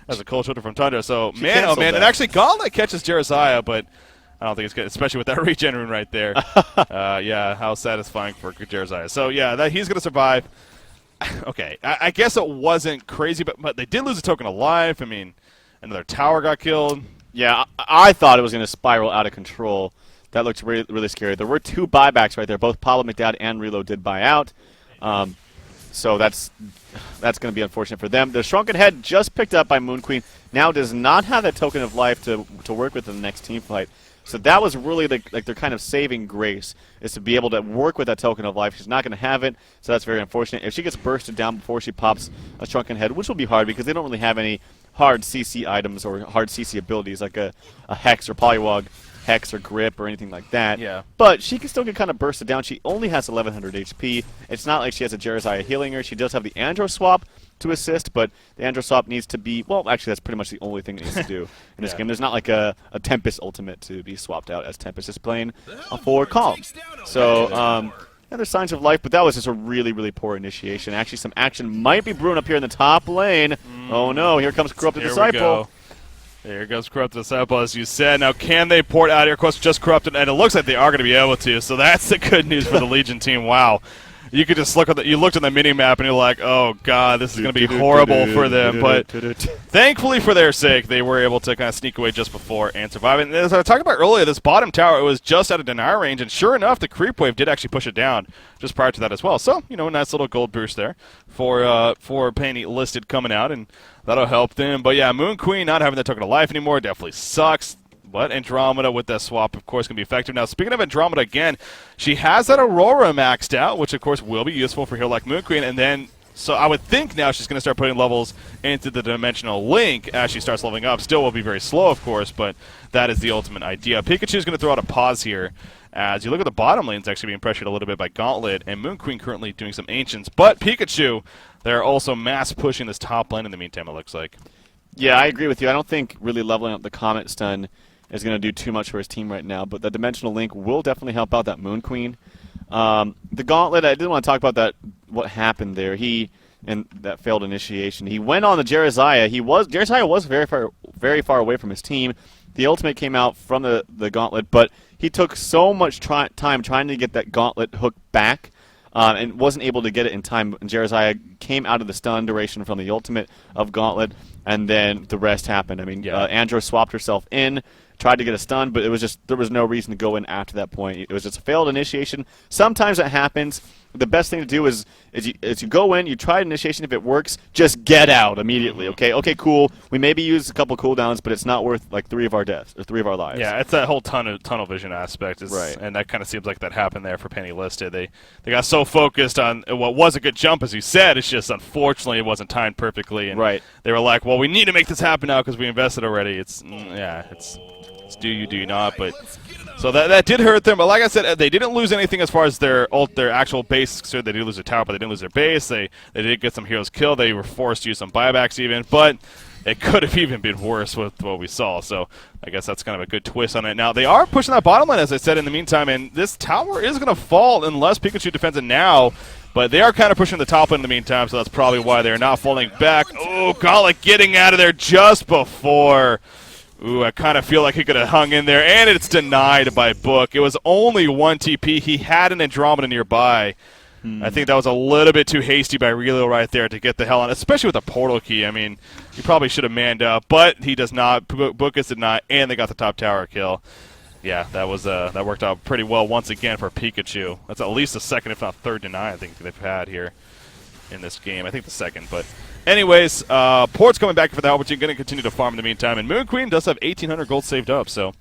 That's a cold shoulder from Tundra. So, man, oh man. And actually, Gauntlet catches Jeremiah, but I don't think it's good, especially with that regen rune right there. Yeah, how satisfying for Jeremiah. So, yeah, he's going to survive. Okay, I guess it wasn't crazy, but they did lose a token of life. I mean, another tower got killed. Yeah, I thought it was going to spiral out of control. That looked really, really scary. There were two buybacks right there. Both Pablo McDowd and Reload did buy out. So that's going to be unfortunate for them. The Shrunken Head just picked up by Moon Queen now does not have that token of life to work with in the next team fight. So that was really like their kind of saving grace, is to be able to work with that token of life. She's not going to have it, so that's very unfortunate. If she gets bursted down before she pops a Shrunken Head, which will be hard because they don't really have any hard CC items or hard CC abilities like a Hex or Polywog Hex or Grip or anything like that. Yeah. But she can still get kind of bursted down. She only has 1100 HP. It's not like she has a Jeremiah healing her. She does have the Andro swap to assist, but the Andro swap needs to be, well, actually that's pretty much the only thing it needs to do in this game. There's not like a Tempest ultimate to be swapped out, as Tempest is playing for Calm. So, yeah, there's signs of life, but that was just a really, really poor initiation. Actually, some action might be brewing up here in the top lane. Oh no, here comes Corrupted Disciple. There goes Corrupted Disciple, as you said. Now, can they port out here? Of course, just Corrupted, and it looks like they are going to be able to, so that's the good news for the Legion team. Wow. You could just look at you looked at the mini-map, and you're like, oh, God, this is going to be horrible for them. But thankfully, for their sake, they were able to kind of sneak away just before and survive. And as I was talking about earlier, this bottom tower, it was just out of denial range, and sure enough, the creep wave did actually push it down just prior to that as well. So, you know, a nice little gold boost there for Penny listed coming out, and that'll help them. But, yeah, Moon Queen not having the token of life anymore definitely sucks. But Andromeda with that swap, of course, can be effective. Now, speaking of Andromeda again, she has that Aurora maxed out, which, of course, will be useful for a hero like Moon Queen. And then, so I would think now she's going to start putting levels into the Dimensional Link as she starts leveling up. Still will be very slow, of course, but that is the ultimate idea. Pikachu is going to throw out a pause here. As you look at the bottom lane, it's actually being pressured a little bit by Gauntlet, and Moon Queen currently doing some Ancients. But Pikachu, they're also mass pushing this top lane in the meantime, it looks like. Yeah, I agree with you. I don't think really leveling up the Comet Stun is going to do too much for his team right now, but the Dimensional Link will definitely help out that Moon Queen. The Gauntlet, I did want to talk about that, what happened there. And that failed initiation. He went on the Jeremiah. Jeremiah was very far away from his team. The ultimate came out from the Gauntlet, but he took so much time trying to get that Gauntlet hook back and wasn't able to get it in time. And Jeremiah came out of the stun duration from the ultimate of Gauntlet, and then the rest happened. I mean, Andro swapped herself in, tried to get a stun, but it was just there was no reason to go in after that point. It was just a failed initiation. Sometimes that happens. The best thing to do is you go in, you try initiation. If it works, just get out immediately. Okay, cool. We maybe use a couple cooldowns, but it's not worth like 3 of our deaths or 3 of our lives. Yeah, it's that whole tunnel vision aspect, right? And that kind of seems like that happened there for Penny Listed. They got so focused on what was a good jump, as you said. It's just unfortunately it wasn't timed perfectly, and they were like, well, we need to make this happen now because we invested already. It's do you not, but. So that did hurt them, but like I said, they didn't lose anything as far as their actual base. So they did lose their tower, but they didn't lose their base. They did get some heroes killed. They were forced to use some buybacks even, but it could have even been worse with what we saw. So I guess that's kind of a good twist on it. Now, they are pushing that bottom lane, as I said, in the meantime, and this tower is going to fall unless Pikachu defends it now. But they are kind of pushing the top lane in the meantime, so that's probably why they're not falling back. Oh, Gauntlet getting out of there just before. Ooh, I kind of feel like he could have hung in there, and it's denied by Book. It was only 1 TP. He had an Andromeda nearby. I think that was a little bit too hasty by Relo right there to get the hell on, especially with the portal key. I mean, he probably should have manned up, but he does not. Bookus did not, and they got the top tower kill. Yeah, that was that worked out pretty well once again for Pikachu. That's at least the second, if not third deny I think they've had here in this game. I think the second, but... Anyways, Port's coming back for the help, but you're going to continue to farm in the meantime. And Moon Queen does have 1,800 gold saved up, so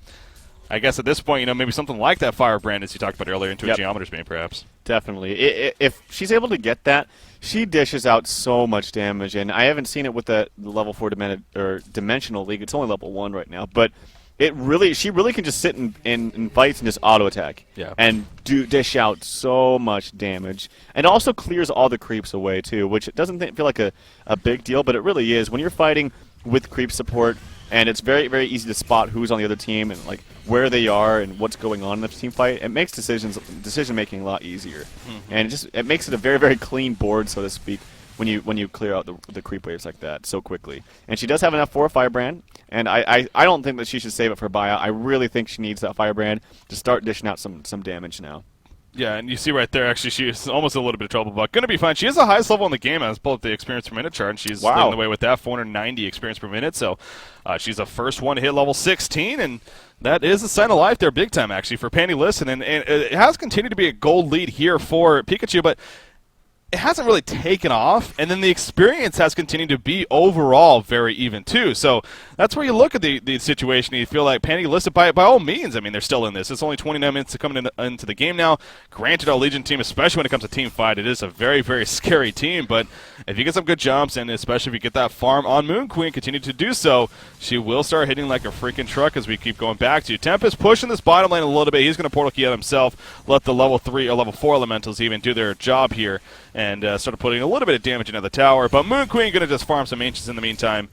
I guess at this point, maybe something like that Firebrand, as you talked about earlier, into a Geometer's Bane, perhaps. Definitely. If she's able to get that, she dishes out so much damage. And I haven't seen it with the level 4 Dimensional League. It's only level 1 right now, but she really can just sit in fights and just auto attack and dish out so much damage, and also clears all the creeps away too, which doesn't feel like a big deal, but it really is when you're fighting with creep support, and it's very, very easy to spot who's on the other team and like where they are and what's going on in the team fight. It makes decision making a lot easier, and it makes it a very, very clean board, so to speak, when you clear out the creep waves like that so quickly. And she does have enough for a Firebrand, and I don't think that she should save it for buyout. I really think she needs that Firebrand to start dishing out some damage now. Yeah, and you see right there, actually, she's almost a little bit of trouble, but going to be fine. She is the highest level in the game as both the experience per minute chart, and she's leading the way with that, 490 experience per minute. So she's the first one to hit level 16, and that is a sign of life there big time, actually, for Pandy Listen. And it has continued to be a gold lead here for Pikachu, but it hasn't really taken off, and then the experience has continued to be overall very even too. So that's where you look at the situation and you feel like Pandy Listed by all means. I mean, they're still in this. It's only 29 minutes to come into the game now. Granted, our Legion team, especially when it comes to team fight, it is a very, very scary team. But if you get some good jumps, and especially if you get that farm on Moon Queen, continue to do so, she will start hitting like a freaking truck as we keep going back to. Tempest pushing this bottom lane a little bit. He's going to portal key out himself, let the level 3 or level 4 elementals even do their job here, and started putting a little bit of damage into the tower. But Moon Queen going to just farm some ancients in the meantime.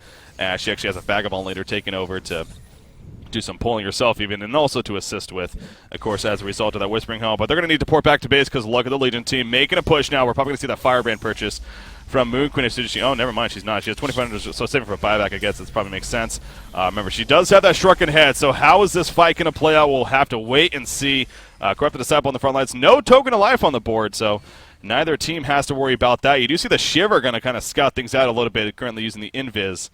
She actually has a Vagabond later taking over to do some pulling herself even, and also to assist with, of course, as a result of that Whispering Helm. But they're going to need to port back to base because look at the Legion team making a push now. We're probably going to see that Firebrand purchase from Moon Queen as soon as oh, never mind, she's not. She has 2,500, so saving for a buyback, I guess. That probably makes sense. Remember, she does have that Shrunken Head, so how is this fight going to play out? We'll have to wait and see. Corrupted Disciple on the front lines. No token of life on the board, so neither team has to worry about that. You do see the Shiver going to kind of scout things out a little bit, currently using the Invis.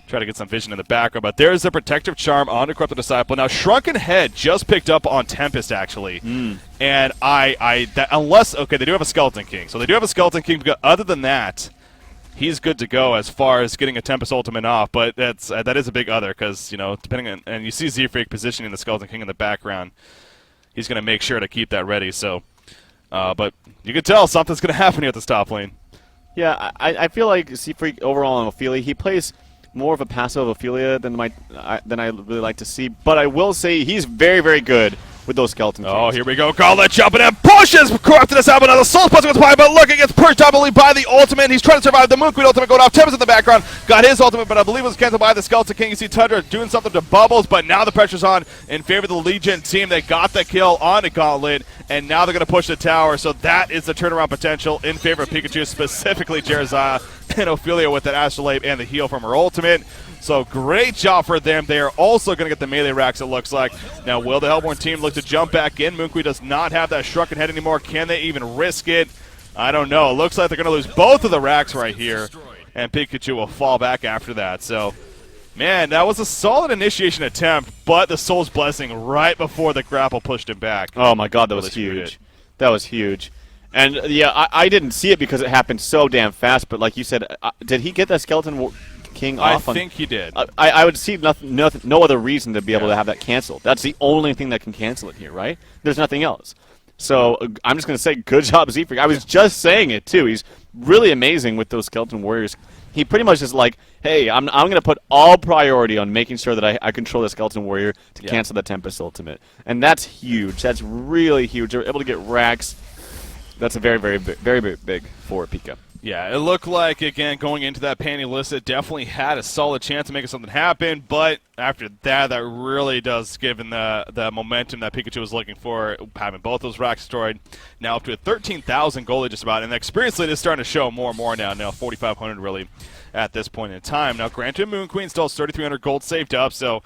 Try to get some vision in the background, but there's a Protective Charm on the Corrupted Disciple. Now, Shrunken Head just picked up on Tempest, actually. And unless, okay, they do have a Skeleton King. So they do have a Skeleton King, but other than that, he's good to go as far as getting a Tempest Ultimate off. But that is a big other, because, depending on, and you see Z-Freak positioning the Skeleton King in the background. He's going to make sure to keep that ready, so. But you can tell something's going to happen here at this top lane. Yeah, I feel like Z-Freak overall on Ophelia, he plays more of a passive Ophelia than I really like to see. But I will say he's very, very good with those Skeleton Kings. Oh, here we go. Gauntlet jumping in, pushes Corrupted Disciple. Now the Soul Splitting with Pie, but look, it gets pushed doubly by the ultimate. He's trying to survive the Moon Queen ultimate going off. Tempest in the background got his ultimate, but I believe it was canceled by the Skeleton King. You see Tundra doing something to Bubbles, but now the pressure's on in favor of the Legion team. They got the kill on the Gauntlet, and now they're going to push the tower. So that is the turnaround potential in favor of Pikachu, specifically Jeremiah. and Ophelia with that Astrolabe and the heal from her ultimate. So great job for them. They are also going to get the melee racks, it looks like. Now, will the Hellborn team look to jump back in? Moonqueen does not have that shrunken head anymore. Can they even risk it? I don't know. It looks like they're going to lose both of the racks right here, and Pikachu will fall back after that. So, man, that was a solid initiation attempt, but the Soul's Blessing right before the grapple pushed him back. Oh, my God, that was huge. That was huge. And, yeah, I didn't see it because it happened so damn fast, but like you said, did he get that Skeleton King off? I think he did. I would see no other reason to be able to have that canceled. That's the only thing that can cancel it here, right? There's nothing else. So I'm just going to say, good job, Z-Freak. I was just saying it, too. He's really amazing with those Skeleton Warriors. He pretty much is like, hey, I'm going to put all priority on making sure that I control the Skeleton Warrior to cancel the Tempest Ultimate. And that's huge. That's really huge. They're able to get racks. That's a very, very big for PIKA. Yeah, it looked like, again, going into that Panty list, it definitely had a solid chance of making something happen, but after that, that really does give him the momentum that Pikachu was looking for, having both those racks destroyed. Now up to a 13,000 goalie just about, and the experience lead is starting to show more and more now 4,500 really at this point in time. Now, granted, Moonqueen still has 3,300 gold saved up, so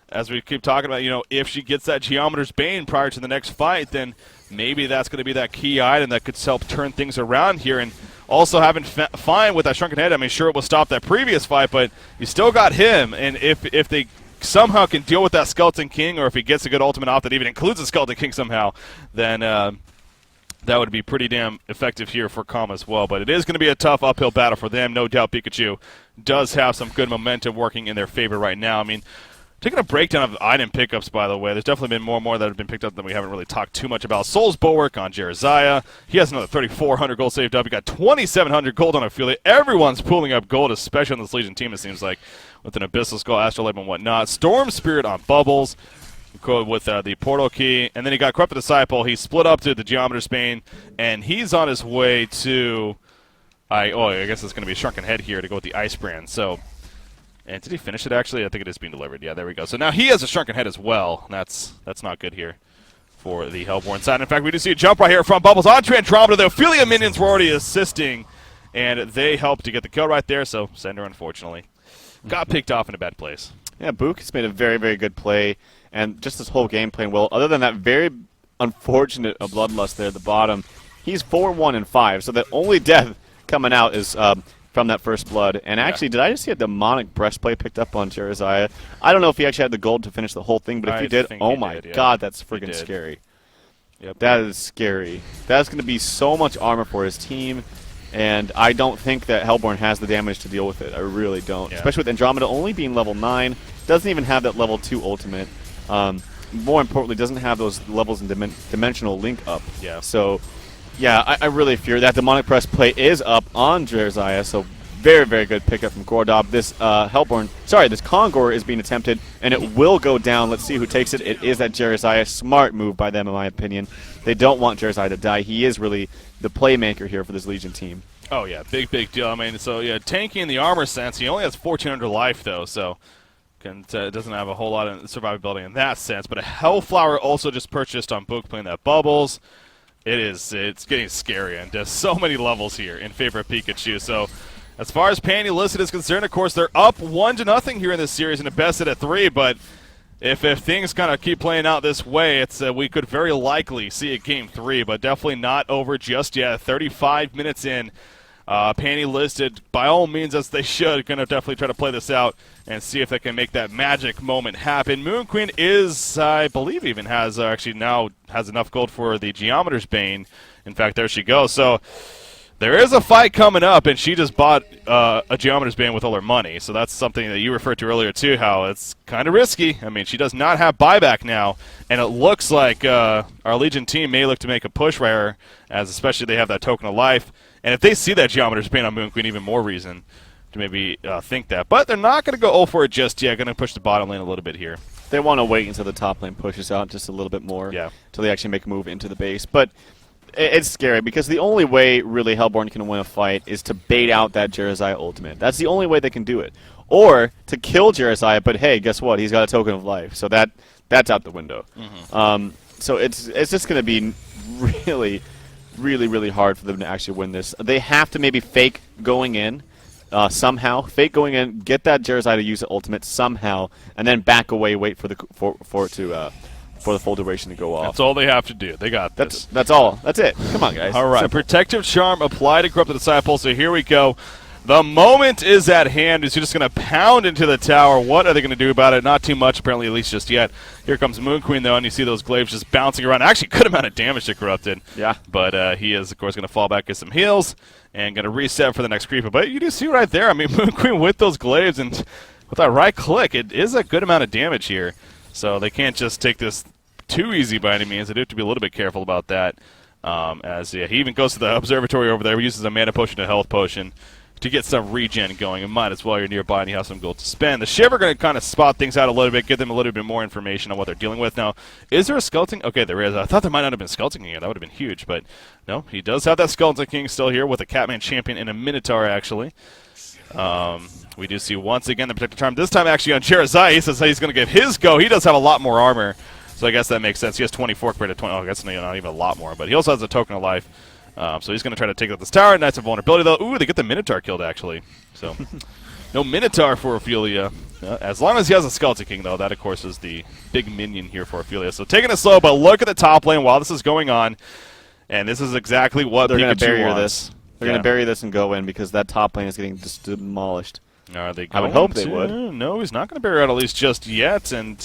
as we keep talking about, if she gets that Geometer's Bane prior to the next fight, then maybe that's going to be that key item that could help turn things around here. And also having fine with that Shrunken Head, I mean, sure, it will stop that previous fight, but you still got him. And if they somehow can deal with that Skeleton King, or if he gets a good ultimate off that even includes a Skeleton King somehow, then that would be pretty damn effective here for Calm as well. But it is going to be a tough uphill battle for them. No doubt Pikachu does have some good momentum working in their favor right now. I mean, taking a breakdown of item pickups, by the way, there's definitely been more and more that have been picked up than we haven't really talked too much about. Soul's Bulwark on Jerizaiah. He has another 3,400 gold saved up. He got 2,700 gold on Ophelia. Everyone's pulling up gold, especially on this Legion team, it seems like, with an Abyssal Skull, Astrolabe, and whatnot. Storm Spirit on Bubbles with the Portal Key. And then he got Corrupted Disciple. He split up to the Geometer's Bane, and he's on his way to... I guess it's going to be a Shrunken Head here to go with the Ice Brand. So... And did he finish it, actually? I think it is being delivered. Yeah, there we go. So now he has a Shrunken Head as well. That's not good here for the Hellborn side. In fact, we do see a jump right here from Bubbles onto Andromeda. The Ophelia minions were already assisting, and they helped to get the kill right there. So Sender, unfortunately, got picked off in a bad place. Yeah, Book has made a very, very good play, and just this whole game playing well. Other than that very unfortunate Bloodlust there at the bottom, he's 4-1-5. So the only death coming out is... from that first blood. And actually, did I just see a demonic breastplate picked up on Jerizaiah? I don't know if he actually had the gold to finish the whole thing, but if he did, oh my god, that's freaking scary. Yep. That is scary. That's going to be so much armor for his team, and I don't think that Hellborn has the damage to deal with it. I really don't. Yeah. Especially with Andromeda only being level 9, doesn't even have that level 2 ultimate. More importantly, doesn't have those levels in dimensional link up. Yeah. So... yeah, I really fear that demonic press play is up on Jerizaiah, so very, very good pickup from Gordob. This this Kongor is being attempted, and it will go down. Let's see who takes it. It is that Jerizaiah. Smart move by them, in my opinion. They don't want Jerizaiah to die. He is really the playmaker here for this Legion team. Oh, yeah, big deal. I mean, so, yeah, tanky in the armor sense. He only has 1,400 life, though, so doesn't have a whole lot of survivability in that sense. But a Hellflower also just purchased on Book playing that Bubbles. It's getting scary, and there's so many levels here in favor of Pikachu. So as far as Panty listed is concerned, of course, they're up 1-0 here in this series and invested at 3, but if things kind of keep playing out this way, we could very likely see a Game 3, but definitely not over just yet. 35 minutes in. Panty listed, by all means, as they should, going to definitely try to play this out and see if they can make that magic moment happen. Moonqueen is, I believe, even has enough gold for the Geometer's Bane. In fact, there she goes. So there is a fight coming up, and she just bought a Geometer's Bane with all her money. So that's something that you referred to earlier, too, how it's kind of risky. I mean, she does not have buyback now, and it looks like our Legion team may look to make a push right here, as especially they have that token of life. And if they see that Geometer's Bane on Moonqueen, even more reason to maybe think that. But they're not going to go 0 for it just yet. Going to push the bottom lane a little bit here. They want to wait until the top lane pushes out just a little bit more. Yeah. Until they actually make a move into the base. But it's scary because the only way really Hellborn can win a fight is to bait out that Jerizaiah ultimate. That's the only way they can do it. Or to kill Jerizaiah, but hey, guess what? He's got a token of life. So that's out the window. Mm-hmm. So it's just going to be really, really, really hard for them to actually win this. They have to maybe fake going in somehow. Fake going in, get that Jerizai to use the ultimate somehow, and then back away, wait for the full duration to go off. That's all they have to do. They got this. That's all. That's it. Come on, guys. All right. Simple. Protective Charm applied to Corrupt the Disciple. So here we go. The moment is at hand. Is he just going to pound into the tower? What are they going to do about it? Not too much, apparently, at least just yet. Here comes Moon Queen, though, and you see those glaives just bouncing around. Actually, good amount of damage to Corrupted. Yeah. But he is, of course, going to fall back, get some heals, and going to reset for the next creeper. But you do see right there, I mean, Moon Queen with those glaives and with that right click, it is a good amount of damage here. So they can't just take this too easy by any means. They do have to be a little bit careful about that. He even goes to the observatory over there. He uses a mana potion and a health potion to get some regen going. And might as well, you're nearby and you have some gold to spend. The Shiver going to kind of spot things out a little bit, give them a little bit more information on what they're dealing with. Now, is there a Skeleton? Okay, there is. I thought there might not have been Skeleton King here. That would have been huge. But no, he does have that Skeleton King still here with a Catman Champion and a Minotaur, actually. We do see once again the Protective Charm. This time actually on Jerizai. He says he's going to give his go. He does have a lot more armor. So I guess that makes sense. He has 24 compared to 20. Oh, I guess not even a lot more. But he also has a Token of Life. So he's going to try to take out this tower. Nice vulnerability, though. Ooh, they get the Minotaur killed, actually. So no Minotaur for Ophelia. As long as he has a Skeleton King, though, that, of course, is the big minion here for Ophelia. So taking it slow, but look at the top lane while this is going on. And this is exactly what they're going to Pikachu bury wants. this. They're going to bury this and go in because that top lane is getting just demolished. Are they I would going hope they would. No, he's not going to bury it at least just yet. And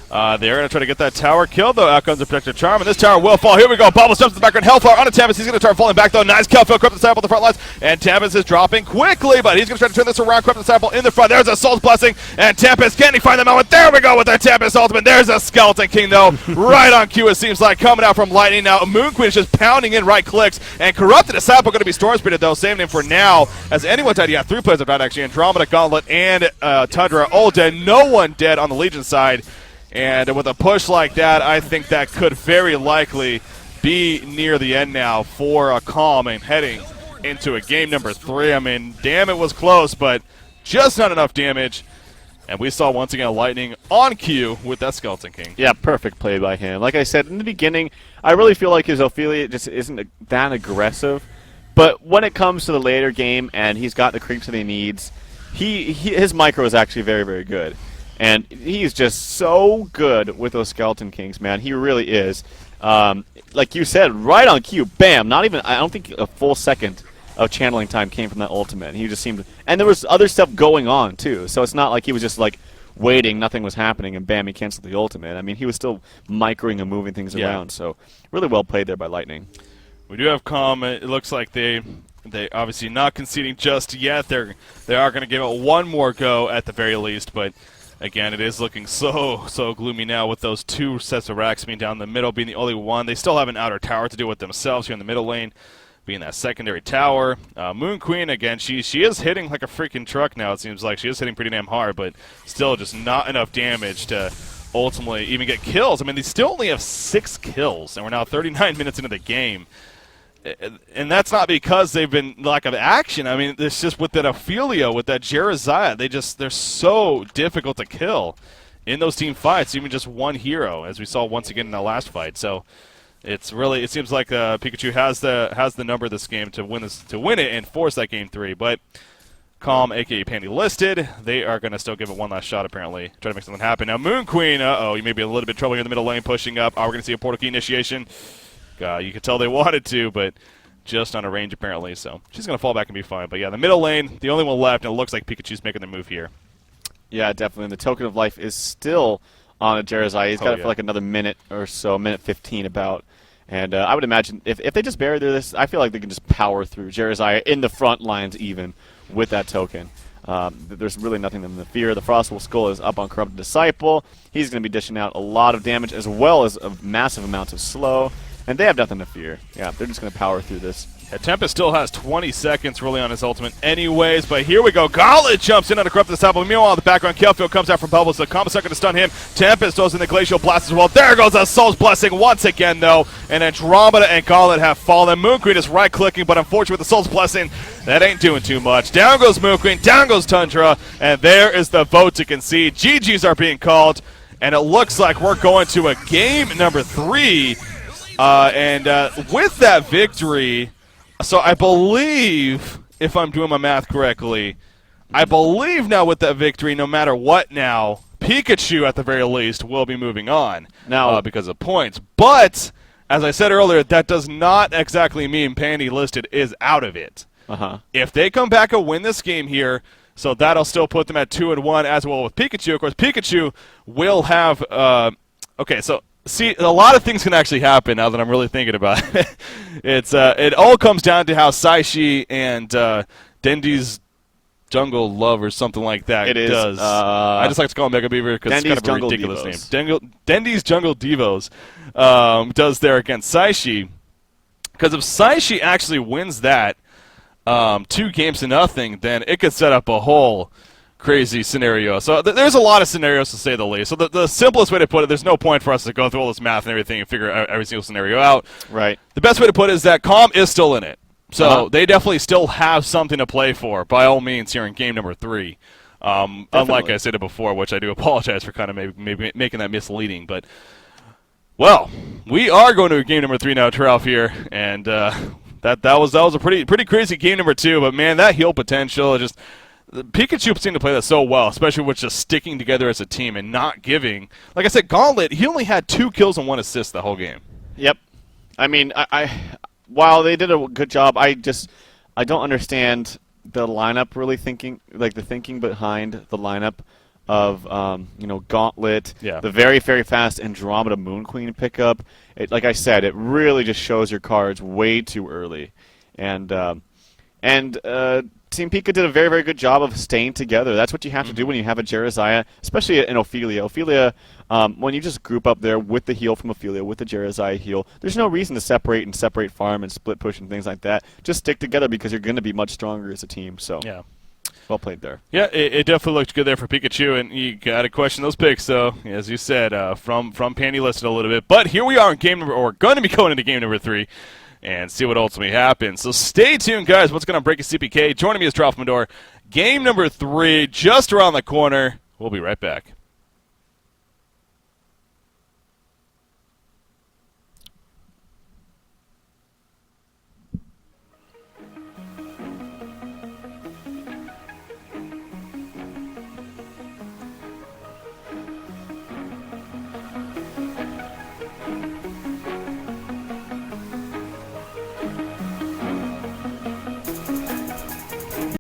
they're going to try to get that tower killed, though. Out comes the Protective Charm, and this tower will fall. Here we go. Bubbles jumps to the background. Hellfire on a Tempest. He's going to start falling back, though. Nice kill. Corrupt Disciple on the front lines. And Tempest is dropping quickly, but he's going to try to turn this around. Corrupt Disciple in the front. There's a Soul's Blessing. And Tempest, can he find the moment? There we go with the Tempest ultimate. There's a Skeleton King, though. Right on cue, it seems like, coming out from Lightning. Now, Moon Queen is just pounding in right clicks. And Corrupted Disciple going to be Storm Spirited, though. Saving him for now. Has anyone died? Yeah, 3 players have died, actually. Andromeda, Gauntlet, and Tundra all dead. No one dead on the Legion side. And with a push like that, I think that could very likely be near the end now for Calm and heading into a game number 3. I mean, damn, it was close, but just not enough damage. And we saw, once again, Lightning on cue with that Skeleton King. Yeah, perfect play by him. Like I said in the beginning, I really feel like his Ophelia just isn't that aggressive. But when it comes to the later game and he's got the creeps that he needs, his micro is actually very, very good. And he's just so good with those Skeleton Kings, man. He really is. Like you said, right on cue, bam. Not even, I don't think a full second of channeling time came from that ultimate. He just seemed, and there was other stuff going on too. So it's not like he was just like waiting, nothing was happening, and bam, he canceled the ultimate. I mean, he was still microing and moving things around. So really well played there by Lightning. We do have Calm. It looks like they obviously not conceding just yet. They are going to give it one more go at the very least, but. Again, it is looking so gloomy now with those 2 sets of racks being down the middle, being the only one. They still have an outer tower to do with themselves here in the middle lane, being that secondary tower. Moon Queen, again, she is hitting like a freaking truck now, it seems like. She is hitting pretty damn hard, but still just not enough damage to ultimately even get kills. I mean, they still only have 6 kills, and we're now 39 minutes into the game. And that's not because they've been lack of action. I mean, it's just with that Ophelia, with that Jerizai, they're so difficult to kill in those team fights, even just one hero, as we saw once again in the last fight. So it seems like Pikachu has the number of this game to win it and force that game 3. But Calm, aka Pandy listed, they are going to still give it one last shot, apparently, try to make something happen. Now Moon Queen, you may be a little bit trouble here in the middle lane, pushing up. We're going to see a portal key initiation. You could tell they wanted to, but just on a range apparently, so she's going to fall back and be fine. But yeah, the middle lane, the only one left, and it looks like Pikachu's making the move here. Yeah, definitely. And the Token of Life is still on a Jerizai. He's got it for like another minute or so, minute 15 about. And I would imagine if they just bury this, I feel like they can just power through Jerizai in the front lines even with that token. There's really nothing them to fear. The Frostwolf Skull is up on Corrupted Disciple. He's going to be dishing out a lot of damage as well as massive amounts of slow. And they have nothing to fear. Yeah, they're just going to power through this. Yeah, Tempest still has 20 seconds really on his ultimate anyways, but here we go. Gauntlet jumps in on the Corrupted Disciple. Meanwhile, in the background, Kalefield comes out from Bubbles. The combo's not going to stun him. Tempest throws in the Glacial Blast as well. There goes a Soul's Blessing once again, though. And Andromeda and Gauntlet have fallen. Moon Queen is right-clicking, but unfortunately with the Soul's Blessing, that ain't doing too much. Down goes Moon Queen, down goes Tundra, and there is the vote to concede. GGs are being called, and it looks like we're going to a game number 3. With that victory, so I believe, if I'm doing my math correctly, I believe now with that victory, no matter what now, Pikachu at the very least will be moving on now because of points. But as I said earlier, that does not exactly mean Pandy Listed is out of it. If they come back and win this game here, so that'll still put them at 2-1 as well with Pikachu. Of course, Pikachu will have okay, so see, a lot of things can actually happen now that I'm really thinking about it. It all comes down to how Saishi and Dendi's Jungle Love or something like that it does. Is, I just like to call him Mega Beaver because it's kind of a ridiculous Devos. name. Dendi's Jungle Devos does there against Saishi. Because if Saishi actually wins that 2-0, then it could set up a whole crazy scenario. So there's a lot of scenarios to say the least. So the simplest way to put it, there's no point for us to go through all this math and everything and figure every single scenario out. Right. The best way to put it is that Calm is still in it. So they definitely still have something to play for, by all means, here in game number 3. Unlike I said it before, which I do apologize for kind of maybe making that misleading. But, well, we are going to game number 3 now, Ralph here. And that was a pretty crazy game number 2. But, man, that heal potential, Pikachu seemed to play that so well, especially with just sticking together as a team and not giving. Like I said, Gauntlet, he only had 2 kills and 1 assist the whole game. Yep. I mean, while they did a good job, I don't understand the lineup really thinking behind the lineup of Gauntlet, Yeah. the very fast Andromeda Moon Queen pickup. Like I said, it really just shows your cards way too early, and Team Pika did a very good job of staying together. That's what you have to do when you have a Jerizaya, especially in Ophelia. Ophelia, when you just group up there with the heal from Ophelia, with the Jerizaya heal, there's no reason to separate farm and split push and things like that. Just stick together because you're going to be much stronger as a team. So, yeah. Well played there. Yeah, it definitely looked good there for Pikachu, and you got to question those picks, though, as you said, from Pandy Listed a little bit. But here we are in game number, or going to be going into game number 3. And see what ultimately happens. So stay tuned, guys. What's going on Break a CPK? Joining me is Ralph Mador. Game number 3, just around the corner. We'll be right back.